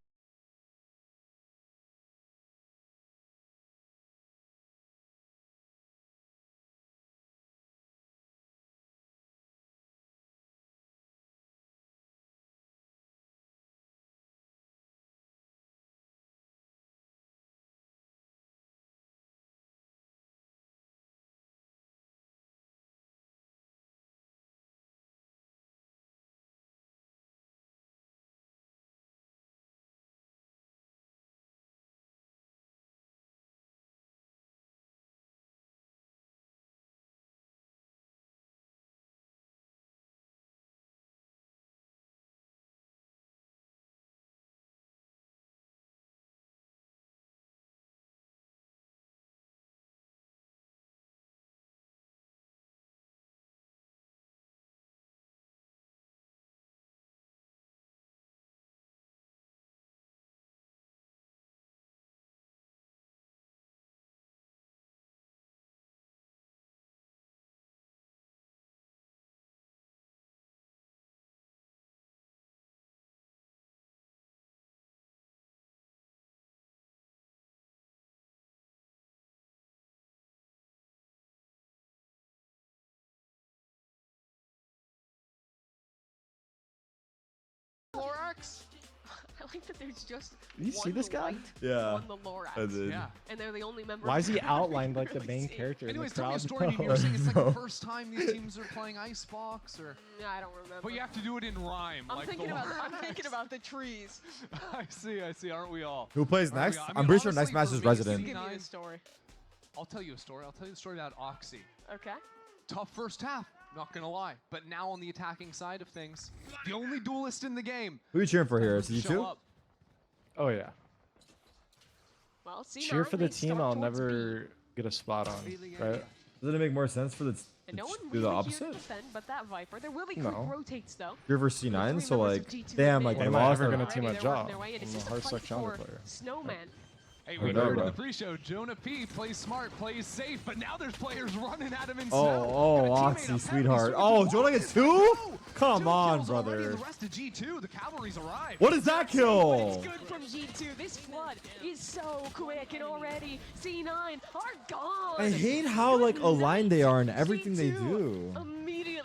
Lorax? I like that there's just Did you see one this guy? light Yeah, on the Lorax. I did. Yeah. And they're the only member. Why of is he the crew outlined we like the really main see. character in the Anyways, tell me a crowd? story. You were No. saying it's like No. the first time these teams are playing Icebox, or I don't remember. but you have to do it in rhyme. I'm like thinking the about. I'm Lorax. thinking about the trees. I see. Aren't we all? Who plays Aren't we next? all? I I'm mean, pretty sure honestly, next match for is me, Resident. Give me C9 a story. I'll tell you a story. I'll tell you the story about Oxy. Okay. Tough first half, not gonna lie. But now on the attacking side of things, the only duelist in the game. Who are you cheering for here? Is doesn't it show you two? up. Oh yeah. Well, C9, Cheer for the they team start I'll towards B. never get a spot on, right? Doesn't it make more sense for the And no one do the really here opposite? to defend, but that Viper. There will be No. quick rotates though. You're versus The C9, three so members like, of G2 damn, have like been they Am I lost. ever their- gonna team Already a they're working job? their way, and it's I'm a just a hard fight suck challenger for player. Snowman. Hey, I we know, heard in bro. the pre-show, Jonah P plays smart, plays safe, but now there's players running at him in Oh, snow. oh, Got a teammate Oxy, up, sweetheart. Heavy, Oh, swinging Jonah to gets the wall. two? No! Come Two on, kills already, brother. and The rest of G2, the cavalry's arrived. What is that But kill? it's good from G2. This flood is so quick, and already C9 are gone. I hate how like Good aligned they night. are in everything they G2 do. Immediately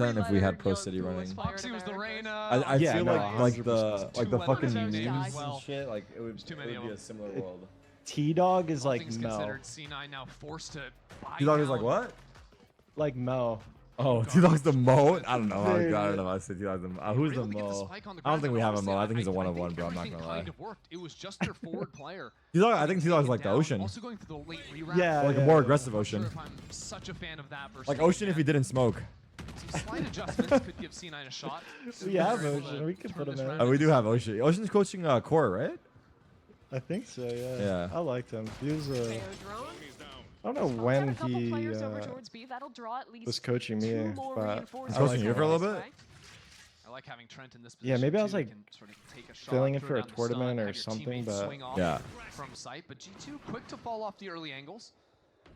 content if we had Pro City running. Foxy was the Reyna. I Yeah, feel no, like the 100%. fucking Two memes weapons as well. and shit, like it would, Too it many would of be them. a similar world. T-Dog is All like things Mel. considered, C9 now forced to buy T-Dog is like down. what? Like Mel. Oh, Guard T-Dog's the Mo? Jett. I don't know. I don't know. I said T-Dog's the Mo. Who's the Able to get the Mo? spike on the I don't ground, think we and have a Mo. honestly, I think he's a one-of-one, think bro. I'm not everything gonna lie. kind of worked. It was just their forward player. T-Dog, I getting think T-Dog's taken like the down, Ocean. Also going for the late reround. Yeah, Like a yeah, more yeah. aggressive I'm not sure Ocean. if I'm such a fan of that versus Like Ocean if he didn't smoke. Some slight adjustments could give C9 a shot. We have They're able Ocean. to We could turn put him this in. around. We do have Ocean. Ocean's coaching Core, right? I think so, yeah. Yeah. I liked him. He was Fair drone. I don't know Spots out when a couple he players over towards B. That'll draw at least was coaching me, two more but reinforcements I coaching you for a this little bit? way. I like having Trent in this Yeah, position. maybe I was, too. like, He can sort of take a shot, filling in throw for a down the tournament stun, or have your something, teammates but- swing off Yeah. from sight. But G2 quick to fall off the early angles.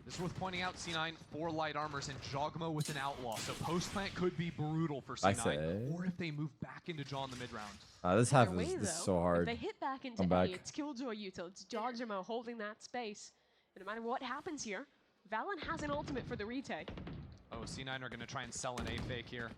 It's worth pointing out C9 4 light armors and Jogmo with an outlaw. So post plant could be brutal for I C9. say. Or if they move back into Jaw in the mid round. This Either half way, is though, so If hard. they hit back into I'm A, back. it's Killjoy Util, it's Jogmo holding that space. And no matter what happens here, Valorant has an ultimate for the retake. Oh, C9 are going to try and sell an A fake here.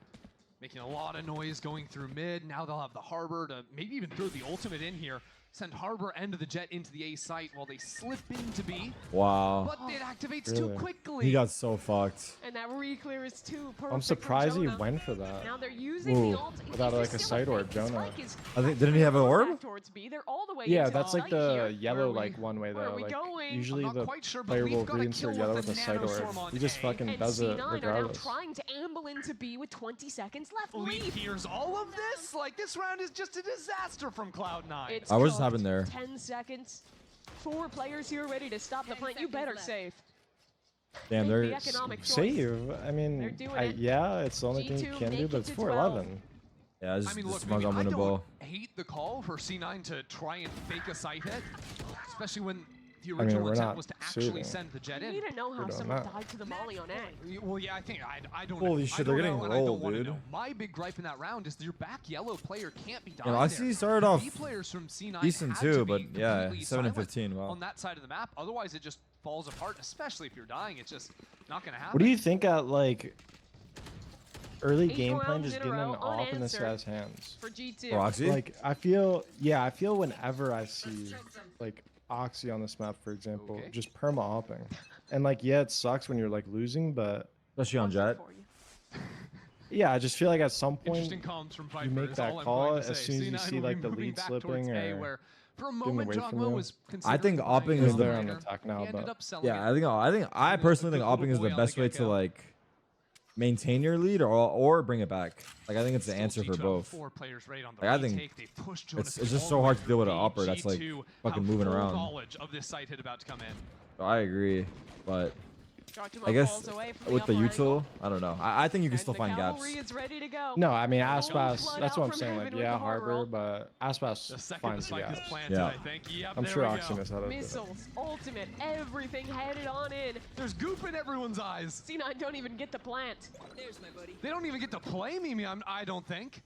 Making a lot of noise going through mid. Now they'll have the Harbor to maybe even throw the ultimate in here. Send Harbor and the Jet into the A site while they slip into B. Wow. But it activates too Really? quickly. He got so fucked. And that re-clear is too perfect. I'm for surprised he Jonah. went for that. Now they're using Ooh. the ult. Without, Is like, this a still sight orb, fake? The Jonah. spike is I think didn't he have an back orb? towards B. They're all the way Yeah, into that's like site the here. yellow Where are like one way Where are though. we Like going? usually I'm not the quite sure, but player we've will got a reinsert kill yellow with with the a sight nanoswarm orb. on He just A. fucking And does it C9 are now regardless. trying to amble into B with 20 seconds left. Leap Leap. hears all of this? Like, this round is just a disaster from Cloud9. It's What just cooked. happened there? 10 seconds. 4 players here ready to stop the plant. You better save. Damn, Make they're the economic choice. Save. I They're mean, doing it. yeah, it's the only thing you G2 can make do, it but it's to 4-11. yeah, I this mean, look, smells maybe I unwinnable. don't hate the call for C9 to try and fake a site hit, especially when the mean, original we're intent not was to actually saving. send the Jet You in. need to know how doing someone that. died to the molly on A. Well, yeah, I think I don't. Holy I shit, don't they're getting know, and I don't rolled, wanna dude. know. My big gripe in that round is your back yellow player can't be dying You know, I there. see he started The off B players from C9 decent had too, to but be yeah, completely 7 and silent 15. Wow. on that side of the map. Otherwise, it just falls apart. Especially if you're dying, it's just not gonna happen. What do you think at like early 8 game plan rounds just in a getting an row, off in this unanswered. guy's hands? For G2. Roxy? Like I feel whenever I see like Oxy on this map, for example, Okay. just perma opping. And like yeah, it sucks when you're like losing, but Especially on Love Jet. that for you. yeah, I just feel like at some point Interesting comms from Viper. make is that all I'm call going to as say. soon as you C9 see, will be like, the moving lead back towards slipping A, or where for a getting moment away from Jogmo you. was I considered think the opping right is move the- They're on later. attack now, He ended but- up selling Yeah, it. I personally think Little opping is boy the on best the way to get-go. like maintain your lead or bring it back. Like I think it's the Still answer for G2 have both. 4 players right on the Like, I think retake. They pushed it's Jonathan just all so the hard way to deal with through an B. upper that's, like, G2 fucking have moving full around. knowledge of this site hit about to come in. I agree, but Jogmo I guess falls away from with the upper util, angle. I don't know. I think you can And still the find gaps. cavalry is ready to go. no, I mean Full Aspas. flood That's out what I'm from saying. heaven Like with yeah, the harbor Harbor, ult. but The Aspas second the finds the spike is gaps. planted, Yeah. I think. Yep, I'm there sure we Oxy go. knows how to do it. Missiles, ultimate, everything headed on in. There's goop in everyone's eyes. C9 don't even get the plant. They don't even get to play Mimi, I don't think.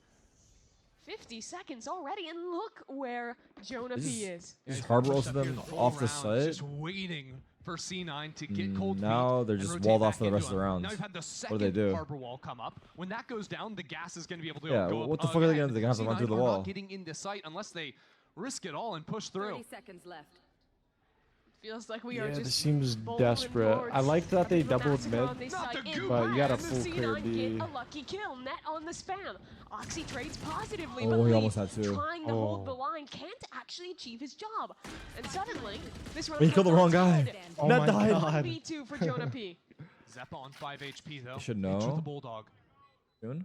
50 seconds already, and look where Jonah This P is- is. Just he's harbor pushed ulted up here them the whole off the round, site. Just waiting for C9 to get cold feet Now they're and just rotate walled off back for the into rest of the him. rounds. Now you've had the What second do they do? harbor wall come up. When that goes down, the gas is going to be able to Yeah, go up what the fuck are they again. gonna do? They're gonna have to run C9 through the are wall. Not getting into sight unless they risk it all and push through. 30 seconds left. Feels like we Yeah, are this just seems bowling desperate. towards I like that they a bit of a doubled massacre mid. on this Not site the in goop But you got a Brand. full clear C9 B. get a lucky kill, net on the spam. Oxy trades positively, Oh, but he Lee, almost had two. trying to hold the Oh. line, can't actually achieve his job. And suddenly, this round He killed the wrong guy. Oh Net my died. god. B2 for Jonah P. Zeppa on 5 HP though. You should Hits with know. the Bulldog. Soon?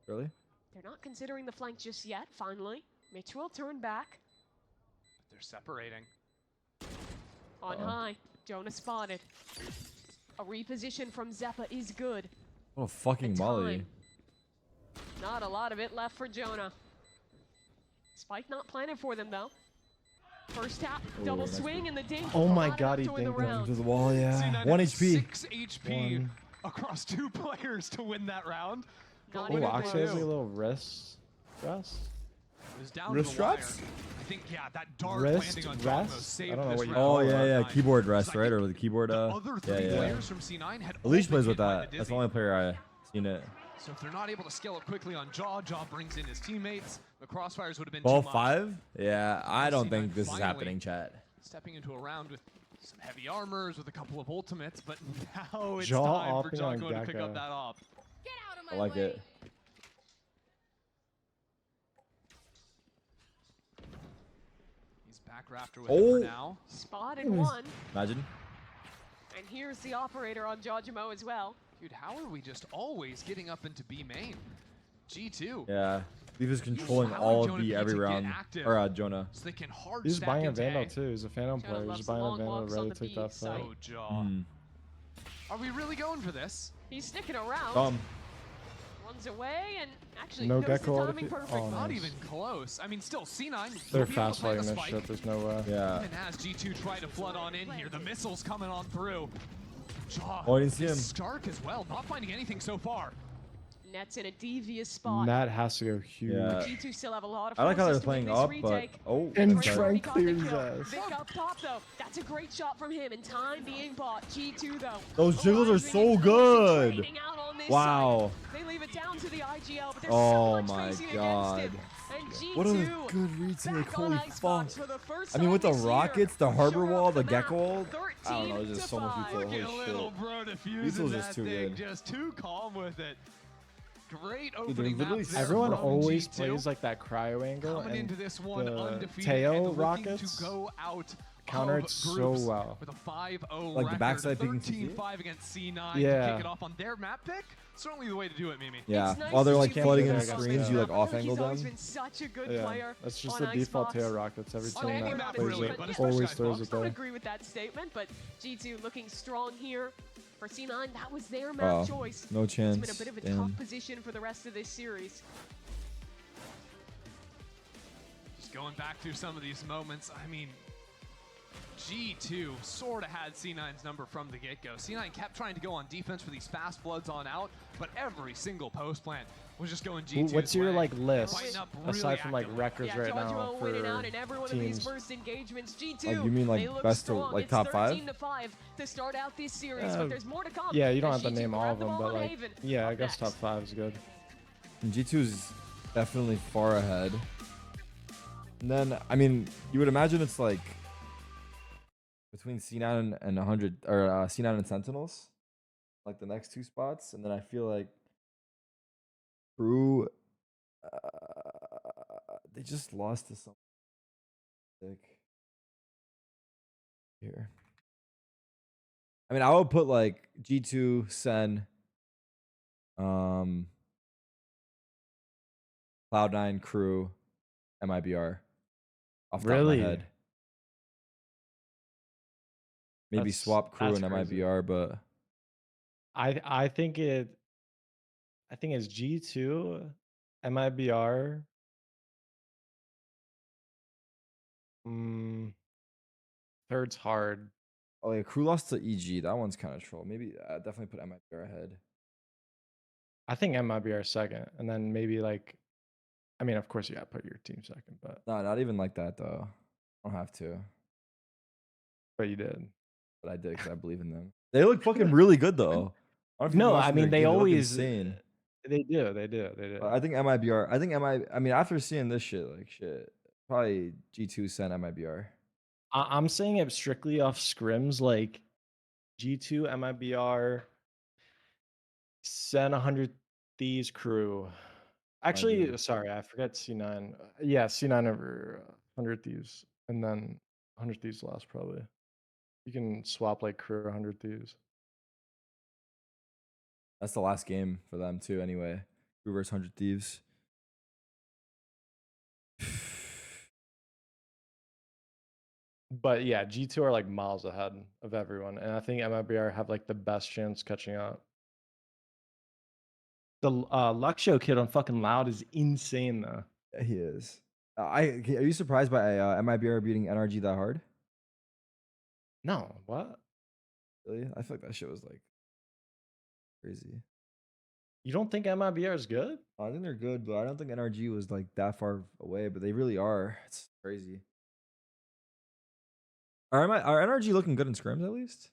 Really? They're not considering the flank just yet, finally. Mitch will turn back. They're separating. On high, Jonah spotted. A reposition from Zeppa is good. What a fucking And molly. time. Not a lot of it left for Jonah. Spike not planted for them though. First tap, double nice swing, and the dink. Oh my brought it god, up he to win the dinked him. round. To the wall, yeah. C9 1 had HP. 6 HP One. across 2 players to win that round. Not But even Oh, what did Oxy they has a do? little wrist. Rest. It was down Wrist to the wire. straps? I think, yeah, that dart Wrist landing on rest? Jogmo saved I don't know this what you round. Oh call yeah, yeah. Cloud9. Keyboard rest, Because I right? think Or the keyboard. the other 3 yeah, yeah. players from C9 had all Leash been plays with hit by that. the That's the Dizzy. only player I seen it. So if they're not able to scale up quickly on Jaw, Jaw brings in his teammates. The crossfires would have been too much. 12-5? Yeah, I don't C9 think this is finally happening, chat. Stepping into a round with Some heavy armors with a couple of ultimates, but now it's Jaw time for opping on Jocko to pick up Gecko. that op. I like it. He's back rafter with it for now. Spotted one. Imagine. And here's the operator on Jojimo as well. Dude, how are we just always getting up into B main? G2. Yeah. Leaf is controlling Allowing all Jonah of B B every to get round. active. Or Jonah. So they can hard He's stack buying a into Vandal A. too. He's a Phantom Jonah player. loves He's the buying a long Vandal walks ready on to the take B that side. fight. Oh, Jaw. Are we really going for this? He's sticking around. Runs away and actually No knows Gecko the all timing the- perfect. oh, Not nice. even close. I mean, still, C9 They're will be able to fast play the fighting this spike. shit. There's no way. Yeah. Even as G2 try to flood on in here, the missiles coming on through. Jaw, Oh, I didn't see him. Stark as well, not finding anything so far. Net's in a devious spot. Nat has to go huge. Yeah. G2 still have a lot of I like how they're forces to win playing this up, retake. but oh, And Frank sorry. already Frank got the clears kill. us. Vic up top though. That's a great shot from him and time being bought. G2 though. Those jiggles are Horizon so is good. concentrating out on this Wow. side. They leave it down to the IGL, but there's Oh so much my facing God. against him. And G2 What a good retake. back on Holy Icebox fuck. for the first I mean, with the time this year. rockets, the harbor Showing wall, up the the map, Gecko ult, I don't know, there's just so much 13-5. detail. Look at Holy little shit. bro defusing Diesel's that just too thing, good. just too calm with it. Great they're opening literally map there Everyone from always G2. plays like that cryo angle, Coming and into this one the undefeated tail and looking rockets to go out counter of it so groups well. with a 5-0 Like the record, backside picking CT? 13-5 against C9 Yeah. to kick it off on their map pick. Certainly the way to do it, Mimi. Yeah. It's nice While they're to like see flooding him in there against screens, them. you I like feel off he's angle always them. been such a good Yeah, player that's just on the default Icebox. tail rockets. Every On team any that map plays really, it but especially always Icebox. throws I it don't there. agree with that statement, but G2 looking strong here. For C9, that was their map Wow. choice. No It's chance. been a bit of a Damn. tough position for the rest of this series. Just going back through some of these moments, I mean, G2 sort of had C9's number from the get-go. C9 kept trying to go on defense for these fast floods on out, but every single post plant was just going G2's What's your way. like list Fighting up really aside from like actively. records Yeah, right now Jojimo winning out for in every one of these teams? first engagements. G2, Like, you mean, like, they look best to, strong. like, It's top five? 13-5 to start out this series, Uh, but there's more to come. Yeah, you don't as have to G2 name all grab of the them, ball but on like, Haven. yeah, I Up guess next. top 5 is good. And G2 is definitely far ahead. And then, I mean, you would imagine it's like between C9 and 100, or C9 and Sentinels, like the next two spots. And then I feel like Crew, they just lost to something here. I mean, I would put like G2, Sen, Cloud9, Crew, MIBR. Off the top of my Really? head. Maybe That's- swap Crew that's and crazy. MIBR, but I think it's G2, MIBR. Third's hard. oh yeah, Crew lost to EG. That one's kind of troll. Maybe definitely put MIBR ahead. I think MIBR second, and then maybe like, I mean, of course you gotta put your team second, No, not even like that though. I don't have to, but you did. but I did because I believe in them. They look fucking really good though. I don't know if you've No, watched I their mean they game, look always insane. They do. But I think MIBR. I mean, after seeing this shit, like shit, probably G2, Sen, MIBR. I'm saying it strictly off scrims, like G2, MIBR, Sen 100 Thieves Crew. Actually, do. sorry, I forget C9. Yeah, C9 over 100 Thieves, and then 100 Thieves last probably. You can swap like Crew 100 Thieves. That's the last game for them too. Anyway, Crew versus 100 Thieves. But yeah, G2 are like miles ahead of everyone, and I think MIBR have like the best chance catching up. The Luxio kid on fucking Loud is insane though. Yeah, he is. Are you surprised by MIBR beating NRG that hard? No, what? Really? I feel like that shit was like crazy. You don't think MIBR is good? I think they're good, but I don't think NRG was like that far away. But they really are. It's crazy. Are NRG looking good in scrims at least?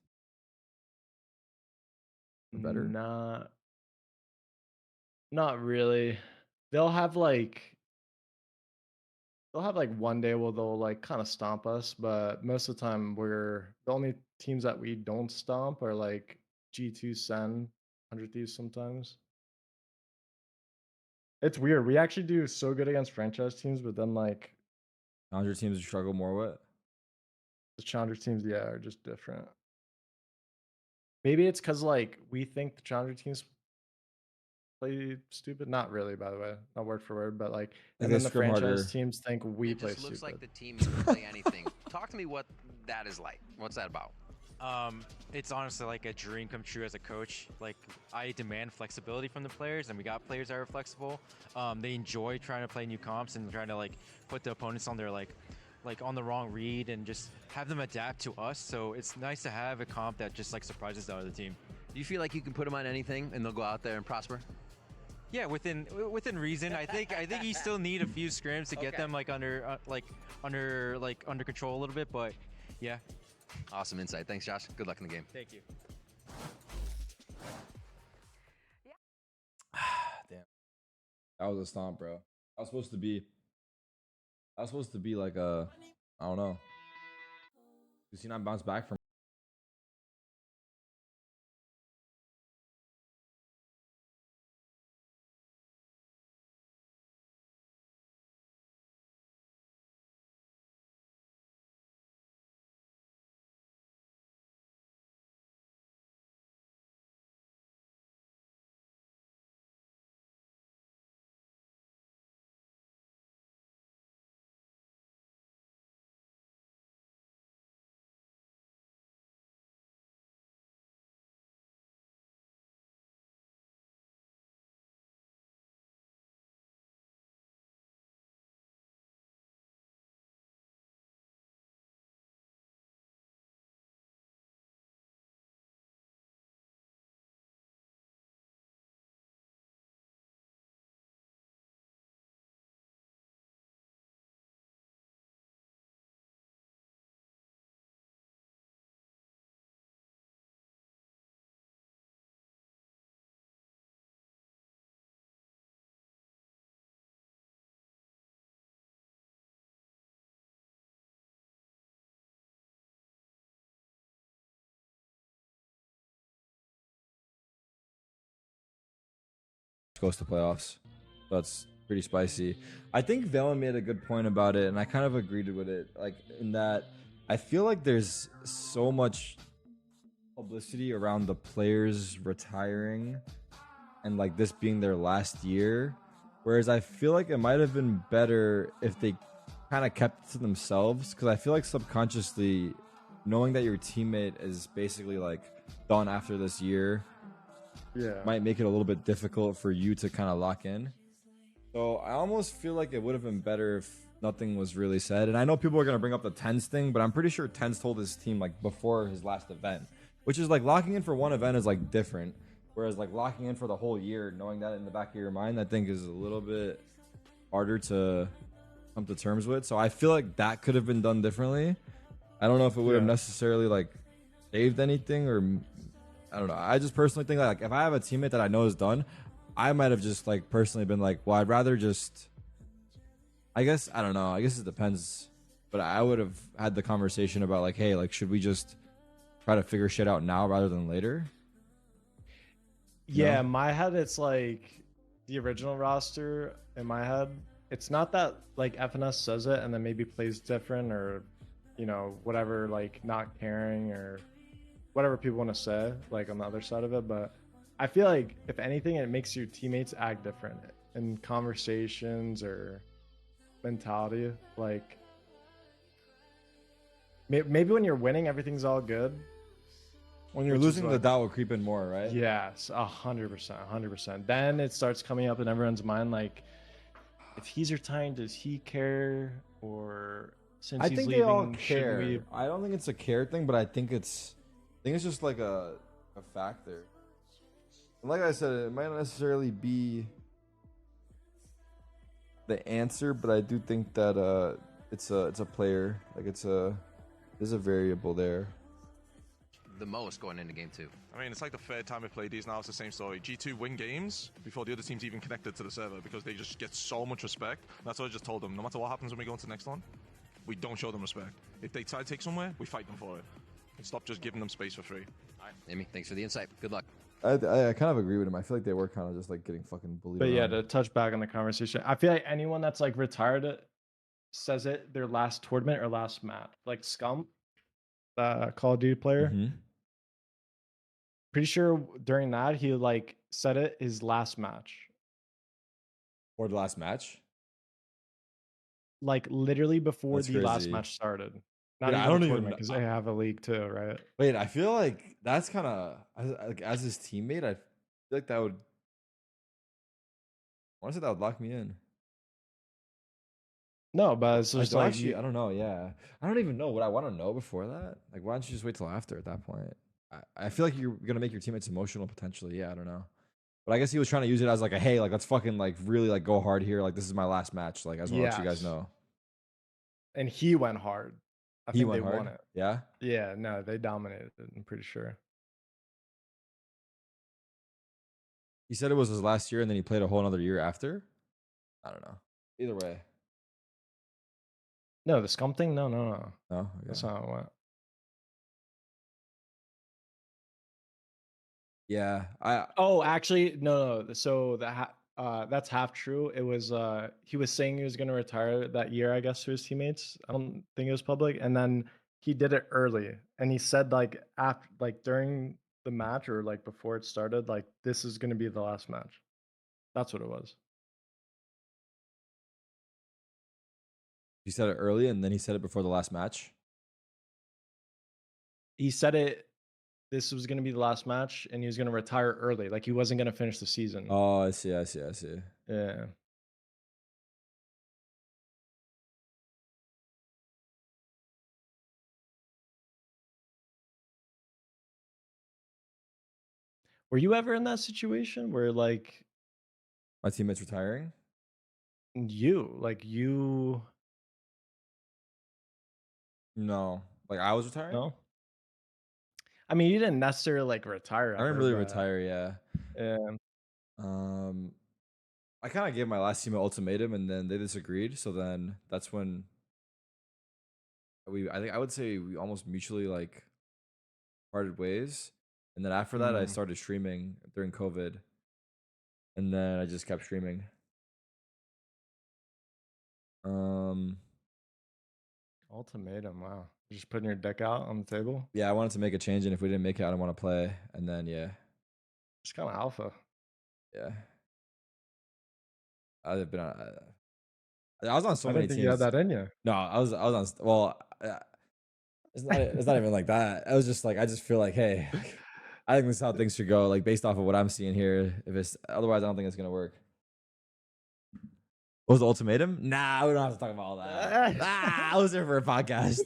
Or better? Not really. They'll have like they'll have like one day where they'll like kind of stomp us, but most of the time we're the only teams that we don't stomp are like G2 Sen, 100 Thieves sometimes. It's weird. We actually do so good against franchise teams, but then like Challenger teams you struggle more with. the challenger teams, yeah, are just different. Maybe it's because like we think the challenger teams play stupid. Not really, by the way, not word for word, but like, and they then the scrim franchise harder. teams think we It play just looks stupid. like the team can play anything. Talk to me what that is like. What's that about? It's honestly like a dream come true as a coach. Like I demand flexibility from the players, and we got players that are flexible. They enjoy trying to play new comps and trying to like put the opponents on their like on the wrong read and just have them adapt to us. So it's nice to have a comp that just like surprises the other team. Do you feel like you can put them on anything and they'll go out there and prosper? Yeah, within reason. I think you still need a few scrims to get them like under control a little bit. But yeah. Awesome insight. Thanks, Josh. Good luck in the game. Thank you. Damn. That was a stomp, bro. I was supposed to be like a, I don't know. You see, not bounce back from. Goes to playoffs. That's pretty spicy. I think Valen made a good point about it, and I kind of agreed with it. Like in that, I feel like there's so much publicity around the players retiring, and like this being their last year. Whereas I feel like it might have been better if they kind of kept it to themselves, because I feel like subconsciously, knowing that your teammate is basically like done after this year. Yeah. Might make it a little bit difficult for you to kind of lock in. So I almost feel like it would have been better if nothing was really said. And I know people are going to bring up the Tens thing, but I'm pretty sure Tens told his team like before his last event, which is like locking in for one event is like different. Whereas like locking in for the whole year, knowing that in the back of your mind, I think is a little bit harder to come to terms with. So I feel like that could have been done differently. I don't know if it would have necessarily like saved anything, or I don't know. I just personally think like if I have a teammate that I know is done, I might have just like personally been like, well, I'd rather just, I guess, I don't know. I guess it depends. But I would have had the conversation about like, hey, like, should we just try to figure shit out now rather than later? Yeah, in my head, it's like the original roster. In my head, it's not that like FNS says it and then maybe plays different, or you know, whatever, like not caring or whatever people want to say, like on the other side of it. But I feel like if anything, it makes your teammates act different in conversations or mentality. Like maybe when you're winning, everything's all good. When you're losing, the doubt will creep in more, right? Yes, 100%. Then it starts coming up in everyone's mind, like, if he's retiring, does he care? Or since I he's think leaving, they all should care. we? I don't think it's a care thing, but I think it's just like a factor. And like I said, it might not necessarily be the answer, but I do think that it's a player. Like there's a variable there. the most going into game 2? I mean, it's like the third time we played these now. It's the same story. G2 win games before the other team's even connected to the server because they just get so much respect. That's what I just told them. No matter what happens when we go into the next one, we don't show them respect. If they try to take somewhere, we fight them for it. And stop just giving them space for free. All right, Amy, thanks for the insight. Good luck. I kind of agree with him. I feel like they were kind of just like getting fucking bullied. But yeah, around. to touch back on the conversation, I feel like anyone that's like retired says it their last tournament or last match. Like Scump, the Call of Duty player. Mhm. Pretty sure during that he like said it his last match. Or the last match. Like literally before That's the last crazy. match started. Not Yeah, I even don't even tournament because they have a league too, right? Wait, I feel like that's kind of like as his teammate. I feel like that would. I want to say that would lock me in. No, but it's Like, just do I like actually, I don't know. Yeah, I don't even know what I want to know before that. Like, why don't you just wait till after at that point? I feel like you're gonna make your teammates emotional potentially. Yeah, I don't know. But I guess he was trying to use it as like a hey, like let's fucking like really like go hard here. Like this is my last match. Like I just want to let you guys Yes. know. and he went hard. I He think went they hard. won it. Yeah. Yeah, no, they dominated it, I'm pretty sure. He said it was his last year, and then he played a whole another year after. I don't know. Either way. No, the Scum thing? No. No. That's Okay. not how it went. Yeah. Oh, actually, no. So that's half true. It was he was saying he was going to retire that year, I guess, to his teammates. I don't think it was public, and then he did it early, and he said like after, like during the match or like before it started, like this is going to be the last match. That's what it was. He said it early, and then he said it before the last match. He said it. This was going to be the last match, and he was going to retire early. Like he wasn't going to finish the season. Oh, I see. Yeah. Were you ever in that situation where like My teammate's retiring. you No, like I was retiring. no? I mean, you didn't necessarily like retire. I didn't ever, really but, retire. Yeah. Yeah. I kind of gave my last team an ultimatum, and then they disagreed. So then that's when I think I would say we almost mutually like parted ways. And then after that, I started streaming during COVID, and then I just kept streaming. Ultimatum. Wow. You're just putting your deck out on the table. Yeah, I wanted to make a change, and if we didn't make it, I didn't want to play. And then yeah, It's kind of alpha. yeah. I've been on. I was on so I many didn't think teams. you had that in you. No, I was on. Well, it's not even like that. I was just like I just feel like hey, I think this is how things should go. Like based off of what I'm seeing here. If it's otherwise, I don't think it's gonna work. What was the ultimatum? Nah, we don't have to talk about all that. I was there for a podcast.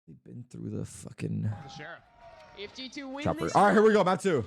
We've been through the fucking The sheriff. If G2 win chopper. this, All right, here we go. Map 2.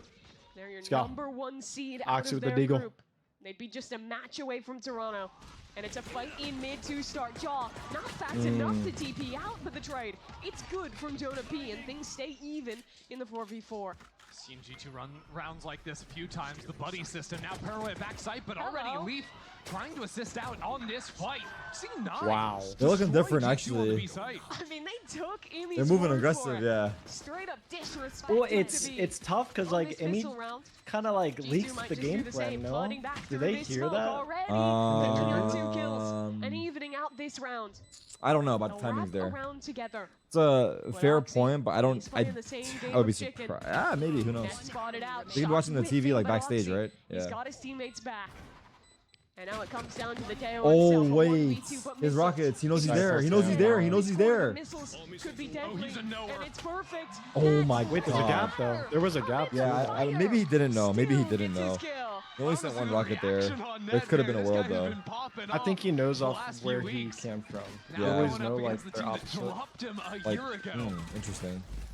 they're your Let's go. number 1 seed out Oxy of with the their deagle. group. They'd be just a match away from Toronto. And it's a fight in mid to start. Jaw, not fast enough to TP out, but the trade, it's good from Jonah P, and things stay even in the 4v4. Seen G2 run rounds like this a few times. The buddy system now parallel backside, but already Uh-oh. Leaf trying to assist out on this fight. C9. Wow. They're looking destroyed different, G2 on the actually. B site. I mean, they took Emmy's They're moving word for aggressive, it. yeah. Straight up disrespect. Well, him to be it's tough because on like this Emmy pistol round. kind of like G2 leaks might the just do game the plan. same, No, flooding back did through they this hear smoke that? already. Picking up 2 kills and evening out this round. I don't know about the They'll timings wrap there. around together. It's a fair Oxy, point, but I don't. he's playing the same game I would be of chicken. surprised. Ah, maybe. Who knows? Net spotted out. They could be Shot watching the TV whiffing like by backstage, Oxy. right? He's Yeah. got his teammates back. And now it comes down to the KO Oh itself. A wait, 1v2, but his missiles. rockets. He knows he's Sorry, there. He sorry. knows he's there. He knows he's there. Missiles could be deadly, he's a knower. and it's perfect. Oh Net my Wait, there's a God. gap though. There was a gap. Yeah, too. maybe he didn't know. Maybe he Still didn't gets know. his kill. He only sent one rocket there. Reaction on There net could have been a there. world This guy has though. been popping I think he knows the off last where few he weeks. came from. Now You Yeah. always going know up like against the their team that opposite. dropped him a Like, year ago. interesting.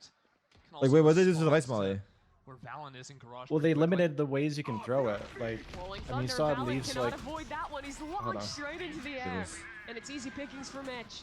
impact. Can Like, also wait, what did they do to the respond Vice Molly? Where Valen is in Garage. Well, pretty they quickly. limited the ways you can throw it. Like, Rolling I mean, you Thunder, saw it Valen leaves cannot like. avoid that one. He's on. launched straight into the air. And it's easy pickings for Mitch.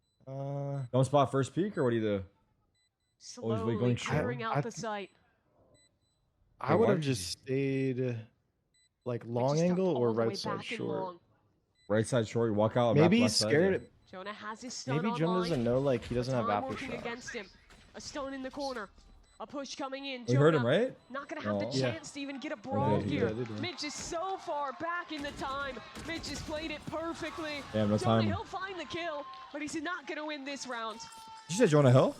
Uh, Don't spot first peak, or what do you do? Slowly going clearing short? out the site. I would why have did just stayed like Mitch long is tucked angle all or the way right side back and short. long. Right side short, you walk out. Maybe back he's left scared. Side, Jonah has his stun Maybe Jonah online. doesn't know like he doesn't have Time working aftershock. against him. A stone in the corner. A push coming in. We heard him, Jonah right? not gonna have the No. Yeah. chance to even get a brawl did, here. he did, yeah. Mitch is so far back in the time. Mitch has played it perfectly. Damn, no Jonah, time. he'll find the kill, but he's not gonna win this round. Did you say Jonah Hill?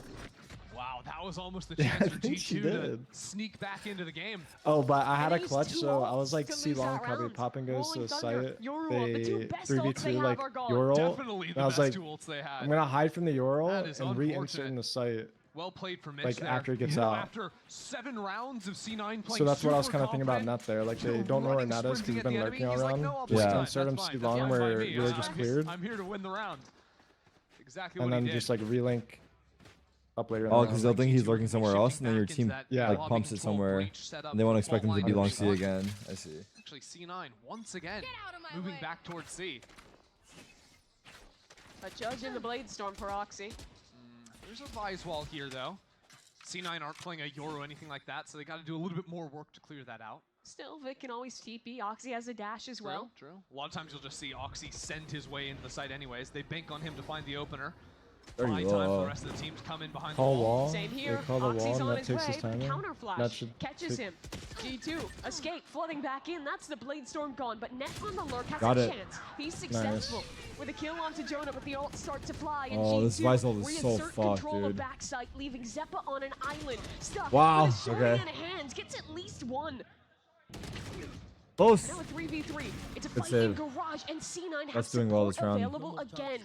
Wow, that was almost the Yeah, chance I for think she G2 to did. sneak back into the game. Oh, but I had a And he's clutch, too so I old was like, to C lose long that probably round. pop and goes to Rolling the Thunder, site. Yoru, the two They best ults they 3v2 have like are gone. Ural. Definitely And the I was best like, two ults they had. I'm gonna hide from the Ural That is and re-insert in unfortunate. the site. Well played for Mitch Like, there. after he gets You know, out. After 7 rounds of C9 playing So that's what I was super kind of thinking about confident, net there. Like you they know, don't know where running, net is because sprinting he's at been the lurking enemy, he's like, around. no, I'll Just Yeah. insert him that's C fine, long that's where fine, me. really just cleared. I'm here to win the round. Exactly And what then he did. just like relink up later in the Oh, round. because they'll think he's lurking somewhere else, and then your team Yeah. like pumps it somewhere, and they won't expect him to be long C again. I see. Actually, C9 once again moving back towards C. A judge in the blade storm for Oxy. There's a Vise wall here though. C9 aren't playing a Yoru or anything like that, so they got to do a little bit more work to clear that out. Still, Vic can always TP. Oxy has a dash as well. True. A lot of times you'll just see Oxy send his way into the site anyways. They bank on him to find the opener. There you Buy time for go. the rest of the teams come in behind Call the wall. wall. Same They here. call the Oxy's wall, and on that his takes his way. timing. Counter That flash should catches take- him. G2 escape, flooding back in. That's the blade storm gone, but Net on the lurk has Got a it. chance. He's successful with a kill onto Jonah, but the ults start to fly. And Oh, G2 this Vise ult is so reinsert fucked, control of dude. backside, leaving Zeppa on an island. Stuck Wow, with a shorty okay. in hands, gets at least one. Close. Now a 3v3. It's a Good fight in save. garage, and C9 has That's doing well this support round. available again.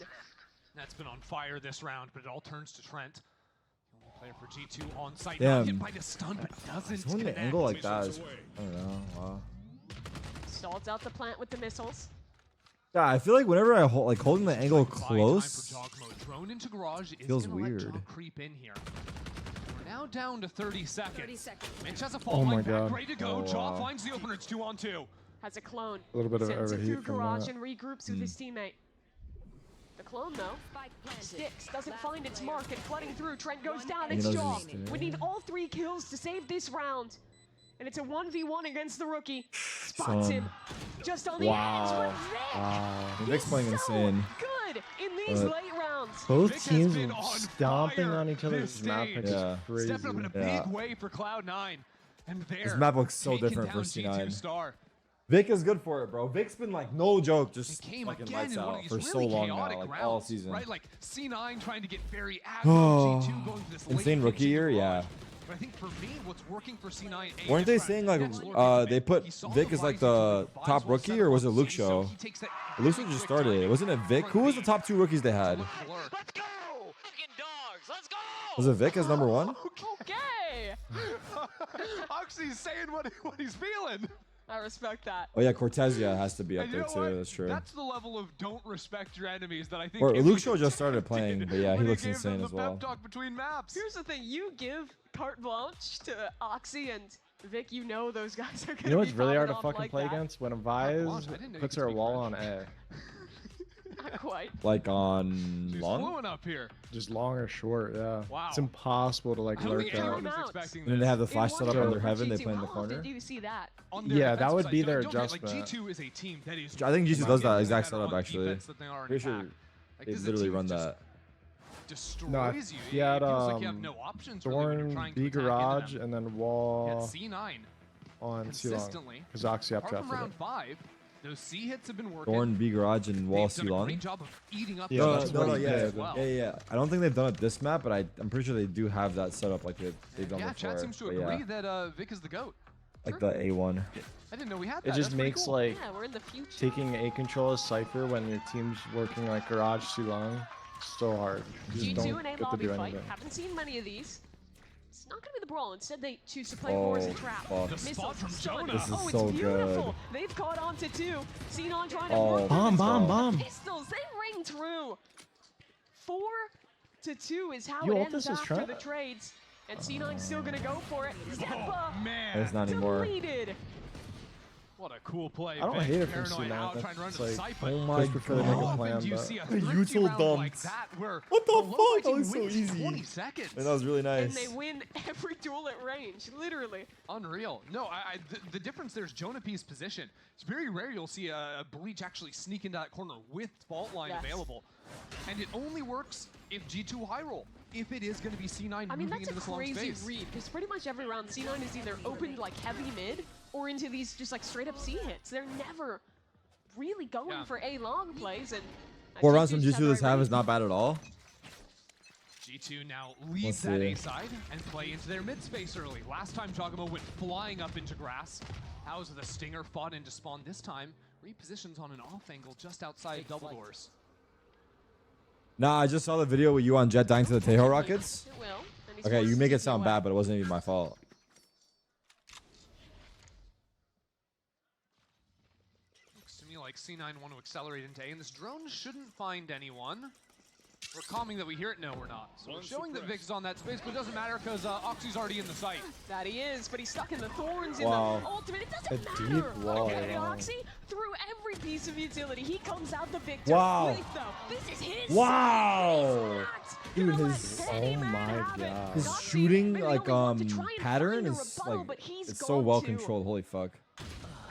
That's been on fire this round, but it all turns to Trent. The only player for G2 on site. Damn. Not hit by the stun, but doesn't Holding the connect. angle like that is, I don't know. Wow. Stalls out the plant with the missiles. Yeah, I feel like whenever I hold, like holding the angle Buy time close, for Jog mode. Drone into garage is feels gonna let weird. Jog creep in here. We're now down to 30 seconds. Mitch has a Oh fall my line back, God. ready to go. Oh, Jog wow. finds the opener. It's 2-on-2. Has a clone. A little bit of Sends it overheat through from garage that. and regroups with his teammate. The clone, though, sticks, doesn't find its mark, and flooding through. Trent goes down. He It's knows Jaw. he's- We need all 3 kills to save this round. And it's a 1v1 against the rookie. Spots him. Just on the Wow. edge with Vic. Wow. He's Vic's playing so insane. good in these But- late rounds. Both Vic has teams been were on stomping fire on each other's this map stage. picks. Yeah. It's crazy. Stepping up in a Yeah. big way for Cloud9. And there, This map looks so taking different for down C9. G2 Star. Vic is good for it, bro. Vic's been like no joke, just It came fucking again lights in one of out these for so really long now, chaotic like rounds, all season. Right, like C9 trying to get very Oh, aggro. G2 going for this insane late rookie pinch in year, the yeah. garage. But I think for me, what's working for C9. Weren't they saying like they put Vic as like the top rookie, or was it Luke Show? Luke Show just started. Wasn't it Vic? Who was the top 2 rookies they had? Let's go! Fucking dogs, let's go! Was it Vic as number 1? Okay. Oxy's saying what he's feeling. I respect that. Oh yeah, Cortezia has to be up And you there know too. what? That's true. That's the level of don't respect your enemies that I think. Or every Luke Show just team started playing, did but yeah, he when looks gave them insane the as well. pep talk between maps. Here's the thing, you give carte blanche to Oxy and Vic, you know those guys are gonna You know what's be really hard to popping off fucking like play that. against? When a blanche, Vise I didn't know you puts could her speak wall French. on A. Not quite. Like on She's long, fluent up here. Just long or short, yeah. Wow. It's impossible to like I don't lurk think out. anyone was Out. expecting and then they have the this. flash In set up one under for heaven. They G2, play in the how often corner. do you see that? On their Yeah, that defensive would side, be don't- their don't get, like, adjustment. G2 is a team that is. I think G2 does that getting exact better setup on actually. defense that they are in Pretty sure attack. Like, they this is a literally team run just that. Destroys No, you. he had It feels like you have no options really when you're Thorn trying to B attack into garage them. and then He had wall C9 on C long. consistently. Because Oxy up Apart from after round it. 5, those C hits have been working. Thorn B garage and wall They've C done a long. great job of eating up Yeah, No, that's no, what no, he yeah, did. yeah. I don't think they've done it this map, but I'm pretty sure they do have that set up like they've done Yeah, before. chat seems to But agree yeah, that Vic is the GOAT. like the A1. I didn't know we had that. It just That's pretty makes cool. like Yeah, we're in the future. taking A control as Cypher when your team's working like garage C long so hard. You just G2 don't in a get to lobby do fight. anything. Haven't seen many of these. It's not gonna be the brawl. Instead, they choose to play Oh, more as a trap. fuck. The spot from stun. Jonah. This is Oh, it's so beautiful. good. They've caught on to 2. Xenon trying to Oh, work Bomb, with bomb, his bomb. pistols. They ring true. 4-2 is how You it ult ends this as after the trap? trades. And C9's still gonna go for it. Zeppa Man. It's not anymore. deleted. What a cool play. I don't Vic, hate it from paranoid C9. out, trying to run That's to the like, site, but oh my just prefer to make how a often plan, do you but see a You thrifty tool round like dumped. that where What the low fuck? fight That team was so wins easy. 20 seconds. Man, that was really nice. And they win every duel at range, literally. Unreal. No, the difference there is Jonapi's position. It's very rare you'll see a Bleach actually sneak into that corner with fault line available. And it only works if G2 high roll. If it is going to be C9 I mean, moving that's into a this long crazy space. read, because pretty much every round C9 is either opened like heavy mid or into these just like straight up C hits. They're never really going for A long plays. And 4 rounds from G2 G2 this half is not bad at all. G2 now leads Let's that see. A side and play into their mid space early. Last time Jogamo went flying up into grass. How's the Stinger fought into spawn this time? Repositions on an off angle just outside of double doors. Nah, I just saw the video with you on Jet dying to the Tejo Rockets. It will. And he's Okay, you forced make to it sound do bad, but it wasn't even my fault. Looks to me like C9 want to accelerate into A, and this drone shouldn't find anyone. We're calming that we hear it. No, we're not. So we're showing that Vic's on that space, but it doesn't matter because Oxy's already in the site. That he is, but he's stuck in the thorns Wow. in the ultimate. It A doesn't deep matter. wall Okay, around. Oxy through every piece of utility. He comes out the victor. Wow. Wait, though. This is his Wow. Dude, his oh my god. his shooting like pattern is like it's so well controlled. Holy fuck.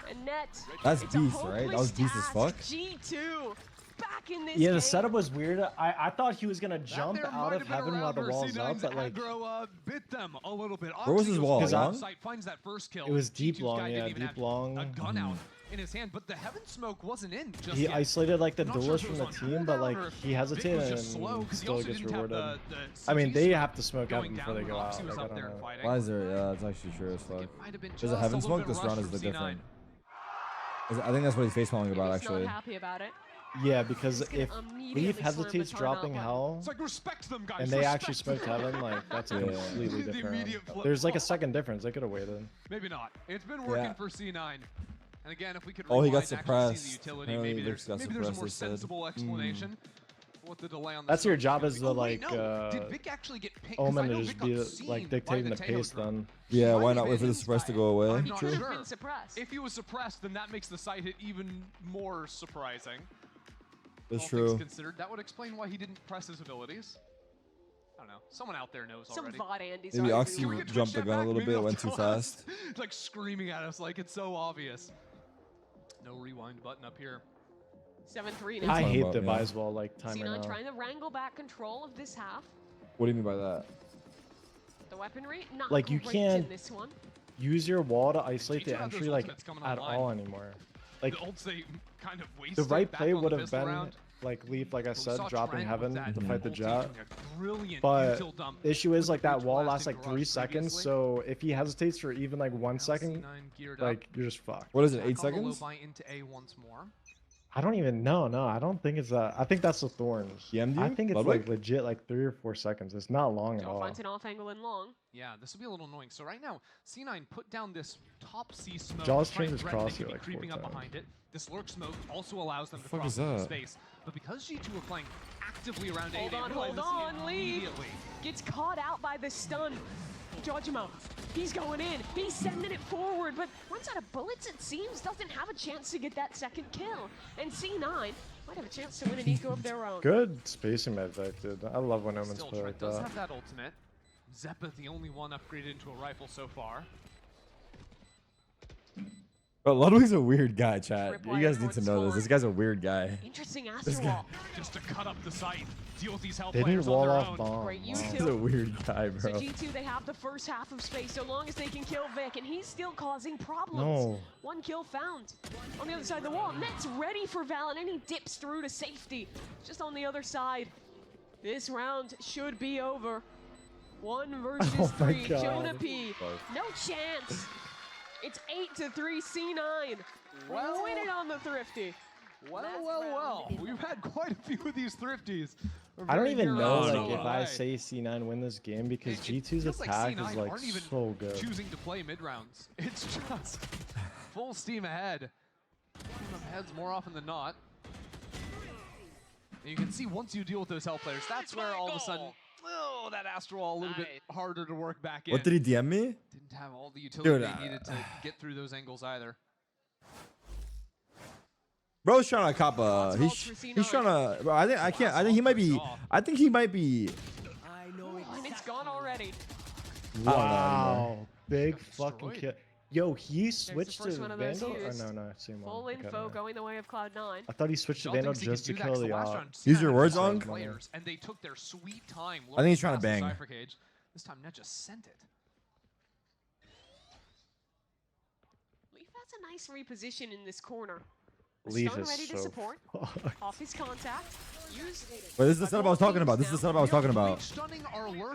And net, That's it's a beast, right? That was hopeless beast as task. fuck. G2 back in this Yeah, game. the setup was weird. I thought he was gonna That jump there out might of have been a heaven while round the where wall's up, C9's but like aggro, bit them a little bit. Where was Oxy his goes wall? to the Long? site, finds that first kill. it was deep G2's long, guy yeah, didn't even deep have long. a gun out in his hand, but the heaven smoke wasn't in just He yet. isolated like the I'm not sure duelist if from it the was on team, but like cooldown or he Vic hesitated was and just slow 'cause he still also gets didn't have rewarded. the I mean, CT they smoke have to smoke going heaven down before they when go Oxy out. was Like, I up don't there and know. fighting. Why is there? Yeah, that's actually true as It fuck. might have been There's a just heaven little smoke bit this round rushed is the for C9. different. I think that's what he's face palming about He's actually. not happy about it. Yeah, because He's gonna if immediately Leaf slam hesitates the timeout dropping button. hell, It's like, respect them, guys. and they actually respect smoked them. heaven, like that's a Yeah. completely The different. immediate flip There's like a flop. second difference. They could have waited. Maybe not. It's been working Yeah. for C9. And again, if we could Oh, he got rewind and actually see suppressed. the utility, Apparently maybe Vic's there's got a more suppressed, they said. sensible explanation for what the delay on the That's your smoke job is as gonna the be. Oh, wait, like no. Did Vic actually get picked? 'Cause I Omen know to Vic just got be seen like by dictating the Tejo pace drone. then. Yeah, Might why have not wait been for the suppress to go away? I'm not Could have sure. been suppressed. If he was suppressed, then that makes the side hit even more surprising. That's All true. things considered, that would explain why he didn't press his abilities. I don't know. Someone out there knows Some already. VOD Andy's Maybe already Oxy doing Can we jumped the twitch gun a that little back? bit, Maybe went they'll too tell us. fast. It's like screaming at us like it's so obvious. No rewind button up here. 7-3 I now. talking hate about, the yeah. Viswall like timer C9 now. trying to wrangle back control of this half. What do you mean by that? The weaponry, not Like, you great can't- in this one. Use your wall to isolate G2 the have those entry like ultimates coming at online. all anymore. Like The ults they kind of wasted the right back play on the would have pistol been round. like Leaf, like I But we said, saw dropping Trent with heaven that to fight the ulti jet. doing a brilliant But util dump the issue is with like the that breach wall blast lasts and like 3 garage seconds, previously. so if he hesitates for even like 1 Now second, C9 geared like up. you're just fucked. What is it? Back 8 on the low seconds? buy into A once more. I don't even know. No, I don't think it's that. I think that's the thorn. DM'd I you? think it's Ludwig? like legit like 3 or 4 seconds. It's not long at Joe all. finds an off angle in long. Yeah, this will be a little annoying. So right now, C9 put down this top C smoke. Jaws to try and changes threaten they crosshair could be like 4 creeping up times. behind it. This lurk smoke also allows them to fuck cross is into that? space. But because G2 are playing actively around A, Hold they on, realize hold this on, Lee. immediately. Gets caught out by the stun. Jojimo, he's going in. He's sending it forward, but runs out of bullets, it seems. Doesn't have a chance to get that second kill. And C9 might have a chance to win an eco of their own. Good spacing medvac, dude. I love when Omens Still, play Trent like does that. have that ultimate. Zeppa the only one upgraded into a rifle so far. But Ludwig's a weird guy, chat. Tripwire You guys need to towards know this. spawn. This guy's a weird guy. Interesting This guy- Astro Just to cut up the site, deal with these hell They didn't players on wall their off own. bomb. Great Wow. use He's a weird guy, So bro. G2, they have the first half of space so long as they can kill Vic, and he's still causing problems. No. 1 kill found. On the other side of the wall, Net's ready for Valorant, and he dips through to safety. Just on the other side. This round should be over. 1 versus Oh my 3. God. Jonah P. No chance. It's 8-3 C9. Well- Win it on the Thrifty. Well. We've had quite a few of these thrifties. We're I don't very even near know us like on if the I way. say C9 win this game because It G2's feels like attack C9 is like aren't even so good. choosing to play mid rounds. It's just full steam ahead. Steam ahead's more often than not. And you can see once you deal with those hell players, that's where all of a sudden, oh, that Astral a little bit harder to work back in. What did he DM me? Didn't have all the utility Dude, he needed to get through those angles either. Bro's trying to cop a. He's trying to. Bro, I think I can't. I think he might be. I think he might be. And it's gone already. Wow. Big fucking kill. Yo, he There's switched the to first one of those Vandal? Or used. no, same one. Full Okay, info no. going the way of Cloud9. I thought he switched to Don't Vandal think he just to could do that, 'cause kill the the last op. round, Use your C9 words, had Ong? players, and they took their sweet time. I think he's trying to looking past the bang. Cypher Cage. This time, Net just sent it. Leaf has a nice reposition in this corner. Leaf Stun is ready to so support. Off his contact. Use Wait, this is the setup I was talking about. This is the setup I was talking about.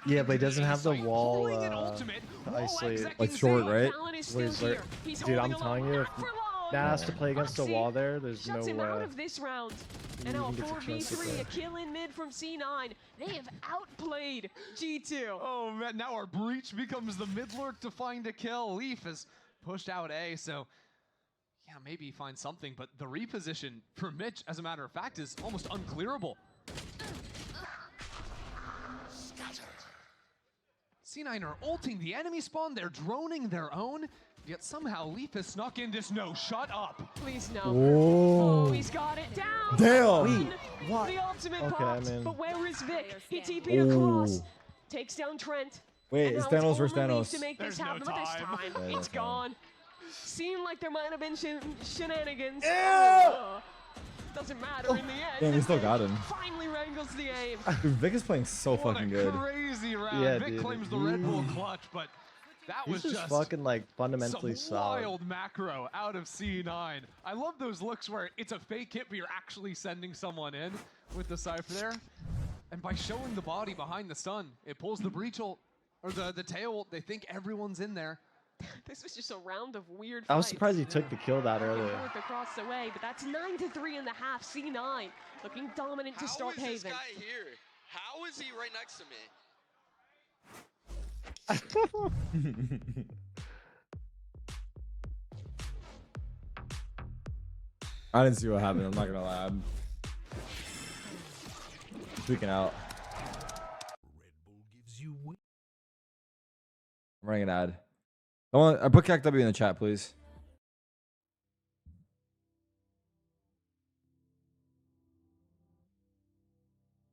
Yeah, but he doesn't have the wall Pulling an ultimate. to isolate. Like short, right? Talon is Wait, still here. He's dude, I'm holding telling along you, not for long. That has to play against the Oxy wall there. There's no shuts him out way. of this round. He And now a even gets a chance to 4v3, play. a kill in mid from C9. They have outplayed G2. Oh man, now our breach becomes the mid lurk to find a kill. Leaf has pushed out A, so yeah, maybe he finds something, but the reposition for Mitch, as a matter of fact, is almost unclearable. C9 are ulting the enemy spawn, they're droning their own, yet somehow Leaf has snuck in this no, shut up. Please no. Whoa. Oh, he's got it down. Damn. Wait, what? The ultimate Okay, popped, I mean- but where is Vic? He TP'd across. Ooh. Takes down Trent. Wait, And it's now Thanos versus only Leaf Thanos. to make this There's no happen, but this time. time, Yeah, it's no time. gone. Seemed like there might have been shenanigans. Doesn't matter in the end. Damn, he still got him. Finally wrangles the aim. Dude, Vic is playing so What fucking a good. crazy round. Yeah, Vic dude. claims the Red Bull clutch, but that He's was just fucking like fundamentally some solid. wild macro out of C9. I love those looks where it's a fake hit, but you're actually sending someone in with the Cypher there. And by showing the body behind the stun, it pulls the breach ult, or the tail ult. They think everyone's in there. This was just a round of weird I was fights. surprised he took the kill that Back and early. forth across the way, but that's 9-3 in the half. C9 looking dominant to start How is this Haven. guy here? How is he right next to me? I didn't see what happened. I'm not gonna lie. I'm freaking out. I'm running an ad. I put CACW in the chat, please.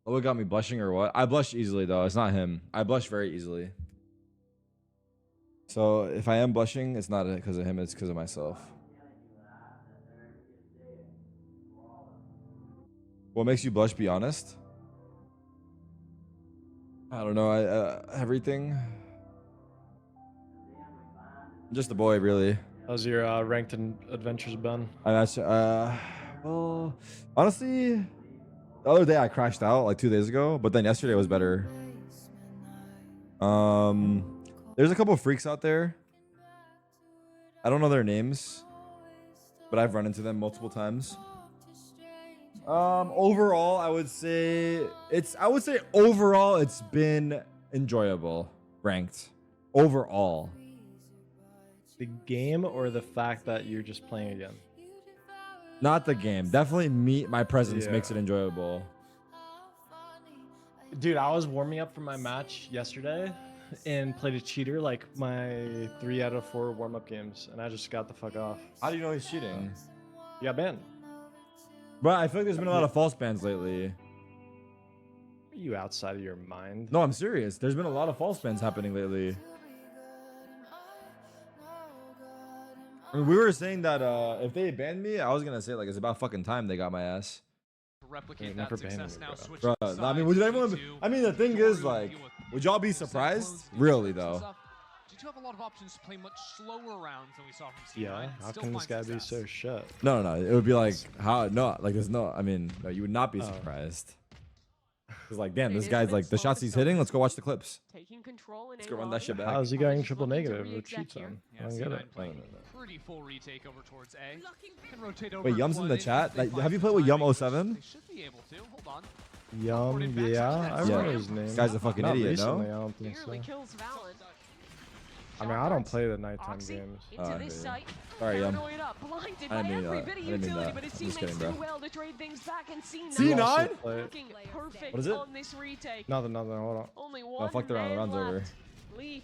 Oh, what got me blushing or what? I blush easily though. It's not him. I blush very easily. So if I am blushing, it's not because of him. It's because of myself. What makes you blush? Be honest. I don't know. Everything. Just a boy, really. How's your ranked adventures been? Well, honestly, the other day I crashed out like 2 days ago, but then yesterday was better. There's a couple of freaks out there. I don't know their names, but I've run into them multiple times. Overall, I would say overall it's been enjoyable. Ranked overall. The game or the fact that you're just playing again? Not the game. Definitely my presence Yeah. makes it enjoyable. Dude, I was warming up for my match yesterday and played a cheater like my 3 out of 4 warm-up games, and I just got the fuck off. How do you know he's cheating? You got banned. But I feel like there's been a lot of false bans lately. Are you outside of your mind? No, I'm serious. There's been a lot of false bans happening lately. I mean, we were saying that if they banned me, I was gonna say like it's about fucking time they got my ass. Replicate never that banned success me, now. bro. Switch Bro, to I side, mean, would everyone? G2, I mean, the thing G2 is, are like, deal with would y'all be set surprised? clones, Really defense and though. stuff. G2 have a lot of options to play much slower rounds than we saw from C9. Yeah, and how still can this find guy be success. so shit? No. It would be like how no, like there's no. I mean, no, you would not be Oh. surprised. It's like, damn, It this has guy's been like the slow shots to he's start hitting. this Let's go watch the clips. Taking control in Let's go run that shit back. How's he Probably going just triple looking to negative with re-exec cheats here. on? Yeah, I don't get C9 it. playing pretty full retake over towards A. Can rotate over Wait, and Yum's in the flood chat. if they Like, find have you some played with Yum timing, which 07? They should be able to. Hold on. Yum, yeah, I Yeah. remember his name. This guy's a fucking Not idiot, recently, no? I don't think so. Barely kills Valen. I mean, I don't play the nighttime Oxy games. into this yeah. site. Sorry, Yum. Paranoid up, blinded I by didn't mean every that. bit of I didn't mean utility, that. but his I'm just teammates kidding, do bro. well to trade things back and C9 C9? You also play- looking perfect What is it? on this retake. Nothing, hold on. Only one fuck the round. The man round's over. left. Leaf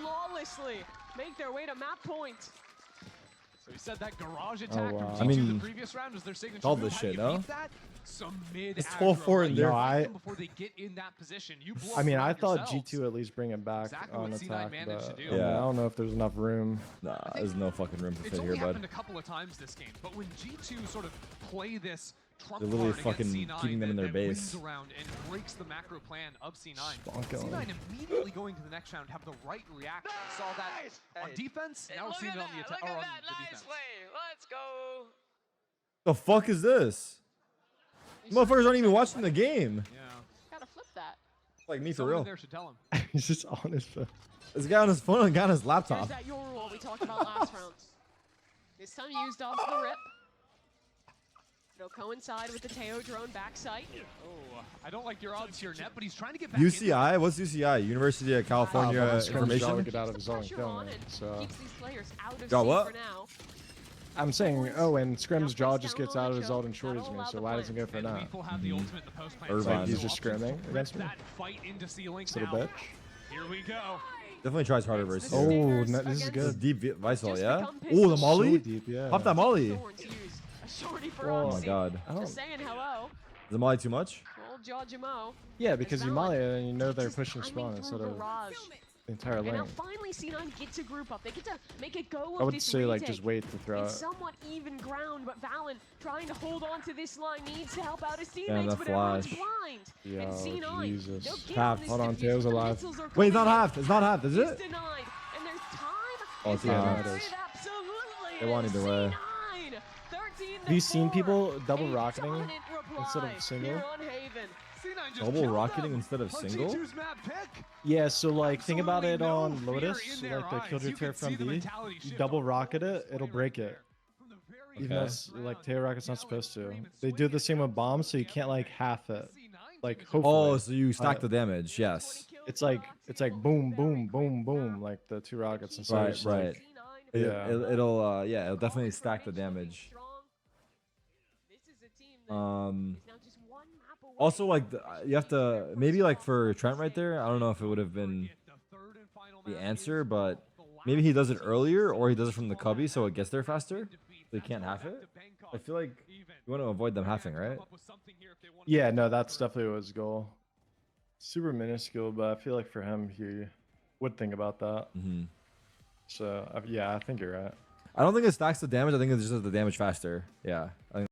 flawlessly. make their way to map point. So he said that garage attack wow. from I G2 mean, the previous round was their signature all move. this How do shit, you no? beat that? Some mid It's aggro, 12-4 in right? there. No, You fight them before they get in that position. You blow I mean, up I around thought yourselves. G2 at least bring it back Exactly on what C9 attack, managed to but do. I, mean, Yeah. I don't know if there's enough room. Nah, there's no fucking room to It's fit only here, happened bud. a couple of times this game, but when G2 sort of play this trump They're literally card against fucking C9 keeping them in their that base. wins around and breaks the macro plan of C9. Bonk C9 immediately going to the next round have the right reaction. We saw that on defense. Now we're seeing it on the attack. Look Or at on that, the nice defense. play. Let's go. The fuck is this? Motherfuckers aren't even watching the game. Yeah. Gotta flip that. Like me for Someone real. there should tell him. He's just on his phone. This guy on his phone and guy on his Here's laptop. that your rule we talked about last round. This time used off the rip. It'll coincide with the Teo drone backside. Oh, I don't like your odds here, Net, but he's trying to get back UCI? What's UCI? University of California Scrim's trying to Information? get out of his own Pressure killing on it, and so keeps these players out of Got sync what? for now. I'm saying, oh, and Scrim's jaw just down gets on out the of his choke. ult and shorties That'll me, allow so the why plan. doesn't he go for And that? Leaf will have the ultimate in the post plan. Irvine. So Like, he's no just options to scrimming rip against me? that fight into C-Link Little now. bitch. Here we go. Definitely tries harder versus. Oh, Stickers no, this is against- This is good. deep Vice Just yeah? become Oh, the pistol. Molly? So deep, yeah. Pop that Molly. Thorns use a shorty for Oh Oh my Oxy. god. I don't, Just saying hello. Is the Molly too much? Old George Mo. yeah, because you molly it and you know they're Just pushing timing spawn through instead of Garage. the entire And now lane. finally C9 get to group up. They get to make a go of I would this say, like, retake. just wait to throw It's it. somewhat even ground, but Valen trying to hold on to this line needs to help out his Damn, teammates, that but everyone's flash. blind. Yo, And C9, Jesus. they'll get Half, on this hold on, defuse, Teo's but the alive. missiles are Wait, it's not coming in. half. It's not half, is He's it? denied, and there's time. Oh, it's Yeah, half. no, it is. It absolutely They won is. either way. C9, 13 Have you seen to people 4. double A rocketing dominant instead reply of single? here on Haven. C9 just Double killed rocketing them instead of on single? G2's map pick. Yeah, so like think about it Absolutely on no Lotus, fear in so their like the eyes. Killjoy You Tear can see from the B. mentality You shift double on rocket full it, it'll display break right it. there. From the very Even though Okay. it's, like Tail Rocket's not supposed to. They do the same with bombs, so you can't like half it. Like Oh, hopefully. so you stack the damage, yes. It's like boom, boom, boom, boom, like the two rockets instead of Right, just, like, right. Yeah. It'll yeah, it'll definitely stack the damage. This is a team that is now just one map away. Also, like, you have to, maybe like for Trent right there, I don't know if it would have been the answer, but maybe he does it earlier or he does it from the cubby so it gets there faster. So you can't half it. I feel like you want to avoid them halving, right? Yeah, no, that's definitely his goal. Super minuscule, but I feel like for him, he would think about that. Mm-hmm. So yeah, I think you're right. I don't think it stacks the damage. I think it just does the damage faster. Yeah. I think